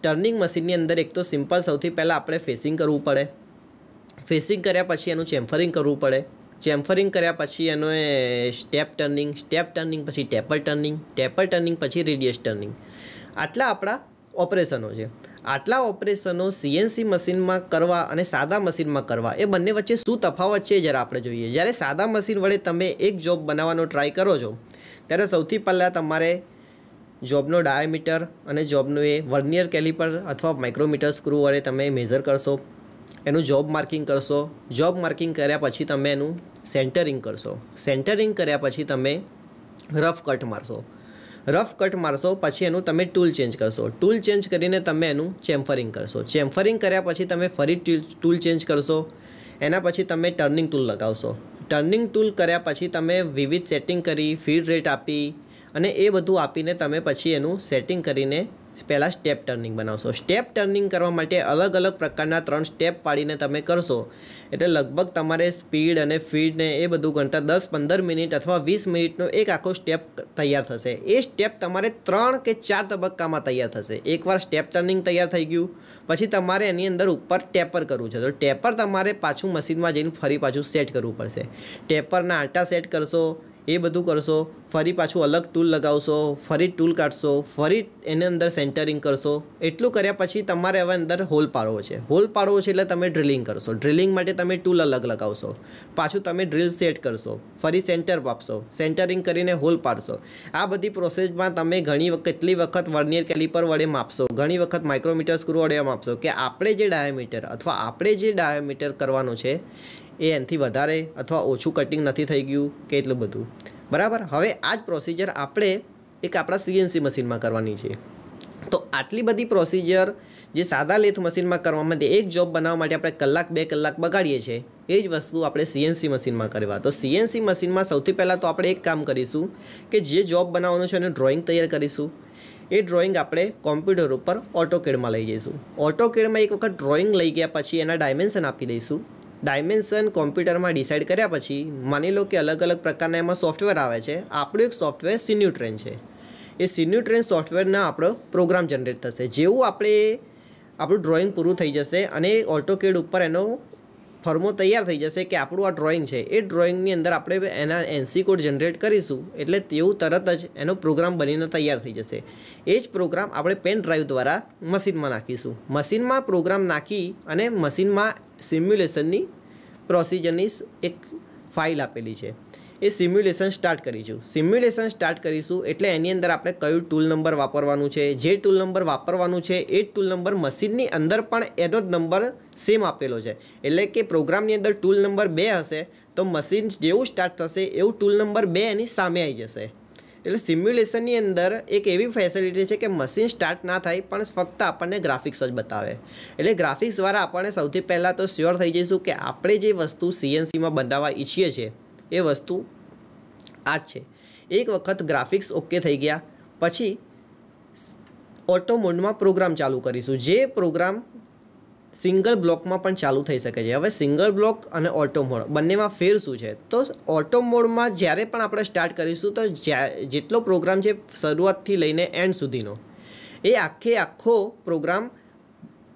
ટર્નિંગ મશીનની અંદર એક તો સિમ્પલ સૌથી પહેલાં આપણે ફેસિંગ કરવું પડે. ફેસિંગ કર્યા પછી એનું ચેમ્ફરિંગ કરવું પડે. ચેમ્ફરિંગ કર્યા પછી એનો સ્ટેપ ટર્નિંગ પછી ટેપર ટર્નિંગ પછી રેડિયસ ટર્નિંગ. આટલા આપણા ઓપરેશનો છે. આટલા ઓપરેશનો સીએનસી મશીનમાં કરવા અને સાદા મશીનમાં કરવા એ બંને વચ્ચે શું તફાવત છે જરા આપણે જોઈએ. જ્યારે સાદા મશીન વડે તમે એક જોબ બનાવવાનો ટ્રાય કરો છો ત્યારે સૌથી પહેલાં તમારે જોબનો ડાયામીટર અને જોબનું એ વર્નિયર કેલિપર અથવા માઇક્રોમીટર સ્ક્રૂ વડે તમે મેઝર કરશો, એનું જોબ માર્કિંગ કરશો. જોબ માર્કિંગ કર્યા પછી તમે એનું સેન્ટરિંગ કરશો. સેન્ટરિંગ કર્યા પછી તમે રફ કટ મારશો પછી એનું તમે ટૂલ ચેન્જ કરશો. ટૂલ ચેન્જ કરીને તમે એનું ચેમ્ફરિંગ કરશો. ચેમ્ફરિંગ કર્યા પછી તમે ફરી ટૂલ ચેન્જ કરશો. એના પછી તમે ટર્નિંગ ટૂલ લગાવશો. ટર્નિંગ ટૂલ કર્યા પછી તમે વિવિધ સેટિંગ કરી, ફીડ રેટ આપી અને એ બધું આપીને તમે પછી એનું સેટિંગ કરીને પહેલાં સ્ટેપ ટર્નિંગ બનાવશો. સ્ટેપ ટર્નિંગ કરવા માટે અલગ અલગ પ્રકારના 3 સ્ટેપ પાડીને તમે કરશો એટલે લગભગ તમારે સ્પીડ અને ફીડ ને એ બધું ગણતા 10-15 મિનિટ અથવા 20 મિનિટનો એક આખો સ્ટેપ તૈયાર થશે. એ સ્ટેપ તમારે 3 કે 4 તબક્કામાં તૈયાર થશે. એકવાર સ્ટેપ ટર્નિંગ તૈયાર થઈ ગયું પછી તમારે એની અંદર ઉપર ટેપર કરવું છે. તો ટેપર તમારે પાછું મશીનમાં જઈને ફરી પાછું સેટ કરવું પડશે. ટેપરના આંટા સેટ કરશો, એ બધું કરશો, ફરી પાછું અલગ ટૂલ લગાવશો, ફરી ટૂલ કાઢશો, ફરી એની અંદર સેન્ટરિંગ કરશો. એટલું કર્યા પછી તમારે હવે અંદર હોલ પાડવો છે. હોલ પાડવો છે એટલે તમે ડ્રિલિંગ કરશો. ડ્રિલિંગ માટે તમે ટૂલ અલગ લગાવશો, પાછું તમે ડ્રિલ સેટ કરશો, ફરી સેન્ટર આપશો, સેન્ટરિંગ કરીને હોલ પાડશો. આ બધી પ્રોસેસમાં તમે કેટલી વખત વર્નિયર કેલિપર વડે માપશો, ઘણી વખત માઇક્રોમીટર સ્ક્રૂ વડે માપશો કે આપણે જે ડાયામીટર કરવાનું છે એ એનાથી વધારે અથવા ઓછું કટિંગ નથી થઈ ગયું કે એટલું બધું. બરાબર. હવે આ જ પ્રોસિજર આપણે એક આપણા સીએનસી મશીનમાં કરવાની છે. તો આટલી બધી પ્રોસિજર જે સાદા લેથ મશીનમાં કરવામાં આવે, એક જોબ બનાવવા માટે આપણે 1-2 કલાક બગાડીએ છીએ, એ જ વસ્તુ આપણે સીએનસી મશીનમાં કરવા. તો સીએનસી મશીનમાં સૌથી પહેલાં તો આપણે એક કામ કરીશું કે જે જોબ બનાવવાનું છે એનું ડ્રોઈંગ તૈયાર કરીશું. એ ડ્રોઈંગ આપણે કોમ્પ્યુટર ઉપર ઓટોકેડમાં લઈ જઈશું. ઓટોકેડમાં એક વખત ડ્રોઈંગ લઈ ગયા પછી એના ડાયમેન્શન આપી દઈશું. ડાયમેન્શન કોમ્પ્યુટરમાં ડિસાઇડ કર્યા પછી માની લો કે અલગ અલગ પ્રકારના એમાં સોફ્ટવેર આવે છે. આપણું એક સોફ્ટવેર સિન્યુટ્રેન છે. એ સિન્યુટ્રેન સોફ્ટવેરના આપણો પ્રોગ્રામ જનરેટ થશે. જેવું આપણું ડ્રોઈંગ પૂરું થઈ જશે અને ઓટોકેડ ઉપર એનો ફોર્મો તૈયાર થઈ જશે કે આપણું આ ડ્રોઈંગ છે, એ ડ્રોઈંગની અંદર આપણે એના એનસી કોડ જનરેટ કરીશું એટલે તેવું તરત જ એનો પ્રોગ્રામ બનીને તૈયાર થઈ જશે. એ જ પ્રોગ્રામ આપણે પેન ડ્રાઈવ દ્વારા મશીનમાં નાખીશું. મશીનમાં પ્રોગ્રામ નાખી અને મશીનમાં સિમ્યુલેશનની પ્રોસિજરની એક ફાઇલ આપેલી છે, એ સિમ્યુલેશન સ્ટાર્ટ કરીશું. સિમ્યુલેશન સ્ટાર્ટ કરીશું એટલે એની અંદર આપણે કયું ટૂલ નંબર વાપરવાનું છે, જે ટૂલ નંબર વાપરવાનું છે એ ટૂલ નંબર મશીનની અંદર પણ એનો જ નંબર સેમ આપેલો છે. એટલે કે પ્રોગ્રામની અંદર ટૂલ નંબર 2 હશે તો મશીન જેવું સ્ટાર્ટ થશે એવું ટૂલ નંબર 2 એની સામે આવી જશે. એટલે સિમ્યુલેશનની અંદર એક એવી ફેસિલિટી છે કે મશીન સ્ટાર્ટ ના થાય પણ ફક્ત આપણને ગ્રાફિક્સ જ બતાવે. એટલે ગ્રાફિક્સ દ્વારા આપણને સૌથી પહેલાં તો શ્યોર થઈ જઈશું કે આપણે જે વસ્તુ સીએનસીમાં બનાવવા ઈચ્છીએ છીએ એ વસ્તુ આ જ છે. એક વખત ગ્રાફિક્સ ઓકે થઈ ગયા પછી ઓટો મોડમાં પ્રોગ્રામ ચાલુ કરીશું. જે પ્રોગ્રામ સિંગલ બ્લોકમાં પણ ચાલુ થઈ શકે છે. હવે સિંગલ બ્લોક અને ઓટો મોડ બંનેમાં ફેર શું છે? તો ઓટો મોડમાં જ્યારે પણ આપણે સ્ટાર્ટ કરીશું તો જેટલો પ્રોગ્રામ છે શરૂઆતથી લઈને એન્ડ સુધીનો એ આખો પ્રોગ્રામ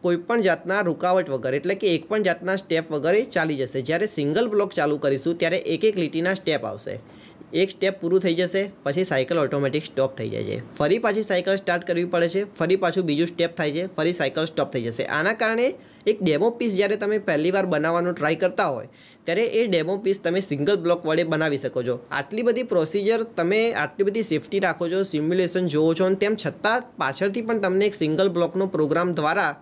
કોઈપણ જાતના રૂકાવટ વગર એટલે કે એક પણ જાતના સ્ટેપ વગર ચાલી જશે. જ્યારે સિંગલ બ્લોક ચાલુ કરીશું ત્યારે એક લીટીના સ્ટેપ આવશે. એક સ્ટેપ પૂરું થઈ જશે પછી સાયકલ ઓટોમેટિક સ્ટોપ થઈ જાય છે. ફરી પાછી સાયકલ સ્ટાર્ટ કરવી પડે છે, ફરી પાછું બીજું સ્ટેપ થાય છે, ફરી સાયકલ સ્ટોપ થઈ જશે. આના કારણે એક ડેમો પીસ જ્યારે તમે પહેલીવાર બનાવવાનો ટ્રાય કરતા હોય ત્યારે એ ડેમો પીસ તમે સિંગલ બ્લોક વડે બનાવી શકો છો. આટલી બધી પ્રોસિજર તમે આટલી બધી સેફટી રાખો છો, સિમ્યુલેશન જોવો છો અને તેમ છતાં પાછળથી પણ તમને એક સિંગલ બ્લોકનો પ્રોગ્રામ દ્વારા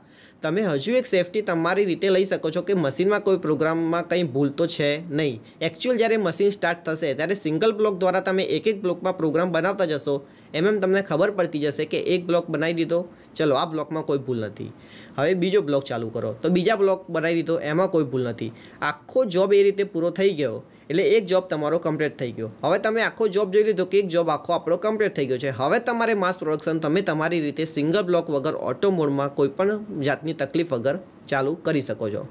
તમે હજુ એક સેફટી તમારી રીતે લઈ શકો છો કે મશીનમાં કોઈ પ્રોગ્રામમાં કંઈ ભૂલ તો છે નહીં. એકચ્યુઅલ જ્યારે મશીન સ્ટાર્ટ થશે ત્યારે સિંગલ બ્લોક દ્વારા તમે એક બ્લોકમાં પ્રોગ્રામ બનાવતા જશો એમ તમને ખબર પડતી જશે કે એક બ્લોક બનાવી દીધો, ચલો આ બ્લોકમાં કોઈ ભૂલ નથી, હવે બીજો બ્લોક ચાલુ કરો તો બીજા બ્લોક બનાવી દીધો, એમાં કોઈ ભૂલ નથી. આખો જોબ એ રીતે પૂરો થઈ ગયો એટલે એક જોબ તમારો કમ્પ્લીટ થઈ ગયો. હવે તમે આખો જોબ જોઈ લીધો કે એક જોબ આખો આપણો કમ્પ્લીટ થઈ ગયો છે. હવે તમારે માસ પ્રોડક્શન તમે તમારી રીતે સિંગલ બ્લોક વગર ઓટો મોડમાં કોઈપણ જાતની તકલીફ વગર ચાલુ કરી શકો છો.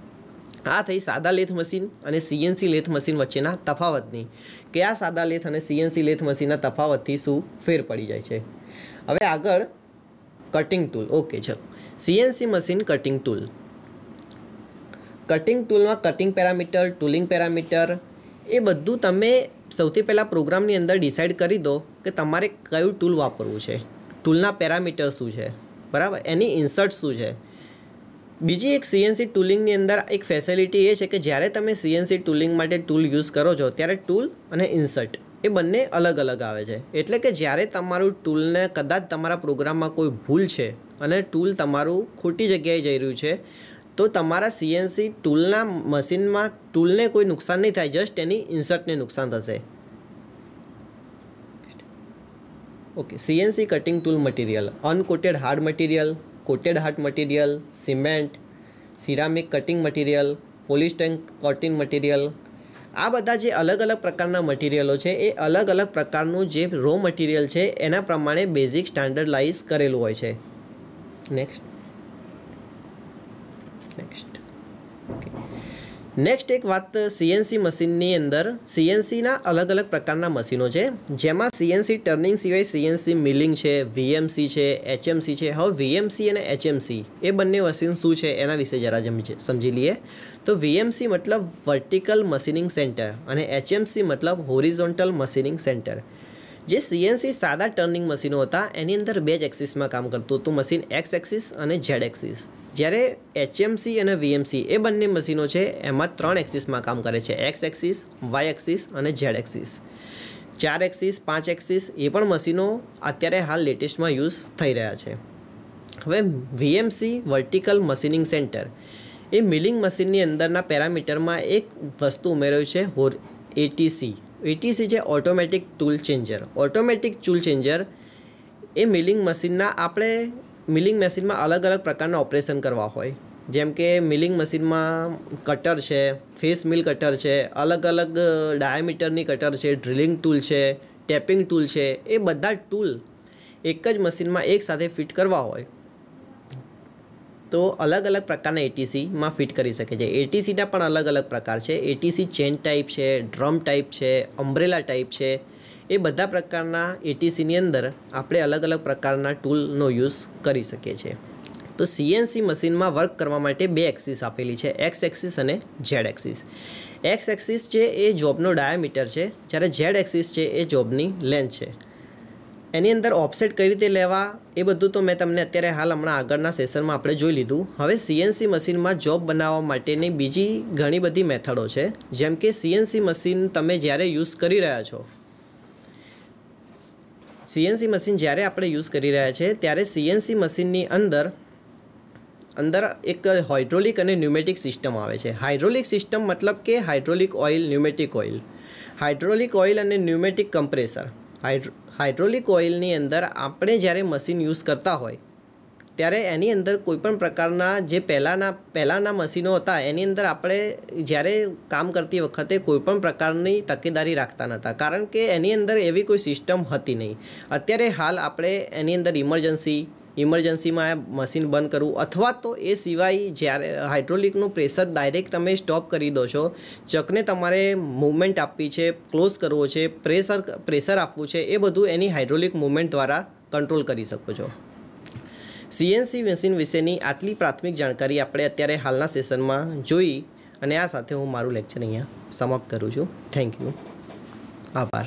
આ થઈ સાદા લેથ મશીન અને સીએનસી લેથ મશીન વચ્ચેના તફાવતની કે આ સાદા લેથ અને સીએનસી લેથ મશીનના તફાવતથી શું ફેર પડી જાય છે. હવે આગળ કટિંગ ટૂલ. ઓકે ચલો, CNC machine cutting tool. Cutting ટૂલમાં કટિંગ પેરામીટર, ટૂલિંગ પેરામીટર એ બધું તમે સૌથી પહેલાં પ્રોગ્રામની અંદર ડિસાઇડ કરી દો કે તમારે કયું ટૂલ વાપરવું છે, ટૂલના પેરામીટર શું છે, બરાબર, એની ઇન્સર્ટ શું છે. બીજી એક સીએનસી ટૂલિંગની અંદર એક ફેસિલિટી એ છે કે જ્યારે તમે સીએનસી ટૂલિંગ માટે ટૂલ યુઝ કરો છો ત્યારે ટૂલ અને ઇન્સર્ટ એ બંને અલગ અલગ આવે છે. એટલે કે જ્યારે તમારું ટૂલને કદાચ તમારા પ્રોગ્રામમાં કોઈ ભૂલ છે અને ટૂલ તમારું ખોટી જગ્યાએ જઈ રહ્યું છે તો તમારા સીએનસી ટૂલના મશીનમાં ટૂલને કોઈ નુકસાન નહીં થાય, જસ્ટ એની ઇન્સર્ટને નુકસાન થશે. Okay, CNC cutting tool material: uncoated hard material, coated hard material, cement, ceramic cutting material, polystyrene coating material. આ બધા જે અલગ અલગ પ્રકારના મટીરિયલો છે એ અલગ અલગ પ્રકારનું જે રો મટીરિયલ છે એના પ્રમાણે બેઝિક સ્ટાન્ડર્ડાઇઝ કરેલું હોય છે. નેક્સ્ટ એક વાત સીએનસી મશીનની અંદર સીએનસીના અલગ અલગ પ્રકારના મશીનો છે, જેમાં સીએનસી ટર્નિંગ સિવાય સીએનસી મિલિંગ છે, વીએમસી છે, એચએમસી છે. હવે વીએમસી અને એચએમસી એ બંને મશીન શું છે એના વિશે જરા સમજી લઈએ. તો વીએમસી મતલબ વર્ટિકલ મશીનિંગ સેન્ટર અને એચએમસી મતલબ હોરિઝોન્ટલ મશીનિંગ સેન્ટર. જે સીએનસી સાદા ટર્નિંગ મશીનો હતા એની અંદર બે જ એક્સિસમાં કામ કરતું હતું મશીન, એક્સ એક્સિસ અને ઝેડ એક્સિસ. જ્યારે એચએમસી અને વીએમસી એ બંને મશીનો છે એમાં 3 એક્સિસમાં કામ કરે છે, એક્સ એક્સિસ, વાય એક્સિસ અને ઝેડ એક્સિસ. 4 એક્સિસ, 5 એક્સિસ એ પણ મશીનો અત્યારે હાલ લેટેસ્ટમાં યુઝ થઈ રહ્યા છે. હવે વીએમસી વર્ટિકલ મશીનિંગ સેન્ટર એ મિલિંગ મશીનની અંદરના પેરામીટરમાં એક વસ્તુ ઉમેર્યું છે, એટીસી. એટીસી છે automatic tool changer. Automatic tool changer એ મિલિંગ મશીનમાં અલગ અલગ પ્રકારના ઓપરેશન કરવા હોય, જેમ કે મિલિંગ મશીનમાં કટર છે, ફેસ મિલ કટર છે, અલગ અલગ ડાયામીટરની કટર છે, ડ્રિલિંગ ટૂલ છે, ટેપિંગ ટૂલ છે. એ બધા ટૂલ એક જ મશીનમાં એકસાથે ફિટ કરવા હોય તો અલગ અલગ પ્રકારના એટીસીમાં ફિટ કરી શકે છે. એટીસીના પણ અલગ અલગ પ્રકાર છે. એટીસી ચેન ટાઈપ છે, ડ્રમ ટાઈપ છે, અમ્બ્રેલા ટાઈપ છે. એ બધા પ્રકારના એટીસીની અંદર આપણે અલગ અલગ પ્રકારના ટૂલનો યુઝ કરી શકીએ છીએ. તો સીએનસી મશીનમાં વર્ક કરવા માટે બે એક્સિસ આપેલી છે, એક્સ એક્સિસ અને ઝેડ એક્સિસ. એક્સ એક્સિસ છે એ જોબનો ડાયામીટર છે, જ્યારે ઝેડ એક્સિસ છે એ જોબની લેન્થ છે. એની અંદર ઓફસેટ કઈ રીતે લેવા એ બધું તો મેં તમને અત્યારે હમણાં આગળના સેશનમાં આપણે જોઈ લીધું. હવે સીએનસી મશીનમાં જોબ બનાવવા માટેની બીજી ઘણી બધી મેથડો છે, જેમ કે સીએનસી મશીન તમે જ્યારે યુઝ કરી રહ્યા છો, સીએનસી મશીન જ્યારે આપણે યુઝ કરી રહ્યા છીએ ત્યારે સીએનસી મશીનની અંદર એક હાઇડ્રોલિક અને ન્યુમેટિક સિસ્ટમ આવે છે. હાઇડ્રોલિક સિસ્ટમ મતલબ કે hydraulic oil, pneumatic oil. Hydraulic oil અને ન્યુમેટિક કમ્પ્રેસર. હાઇડ્રોલિક ઓઇલની અંદર આપણે જ્યારે મશીન યુઝ કરતા હોય ત્યારે એની અંદર કોઈપણ પ્રકારના જે પહેલાંના મશીનો હતા એની અંદર આપણે જ્યારે કામ કરતી વખતે કોઈપણ પ્રકારની તકેદારી રાખતા નહોતા, કારણ કે એની અંદર એવી કોઈ સિસ્ટમ હતી નહીં. અત્યારે હાલ આપણે એની અંદર ઇમરજન્સીમાં મશીન બંધ કરવું, અથવા તો એ સિવાય જ્યારે હાઇડ્રોલિકનું પ્રેશર ડાયરેક્ટ તમે સ્ટોપ કરી દો છો, ચકને તમારે મૂવમેન્ટ આપવી છે, ક્લોઝ કરવો છે, પ્રેશર આપવું છે, એ બધું એની હાઇડ્રોલિક મૂવમેન્ટ દ્વારા કંટ્રોલ કરી શકો છો. સીએનસી મશીન વિશેની આટલી પ્રાથમિક જાણકારી આપણે અત્યારે હાલના સેશનમાં જોઈ, અને આ સાથે હું મારું લેક્ચર અહીંયા સમાપ્ત કરું છું. Thank you. આભાર.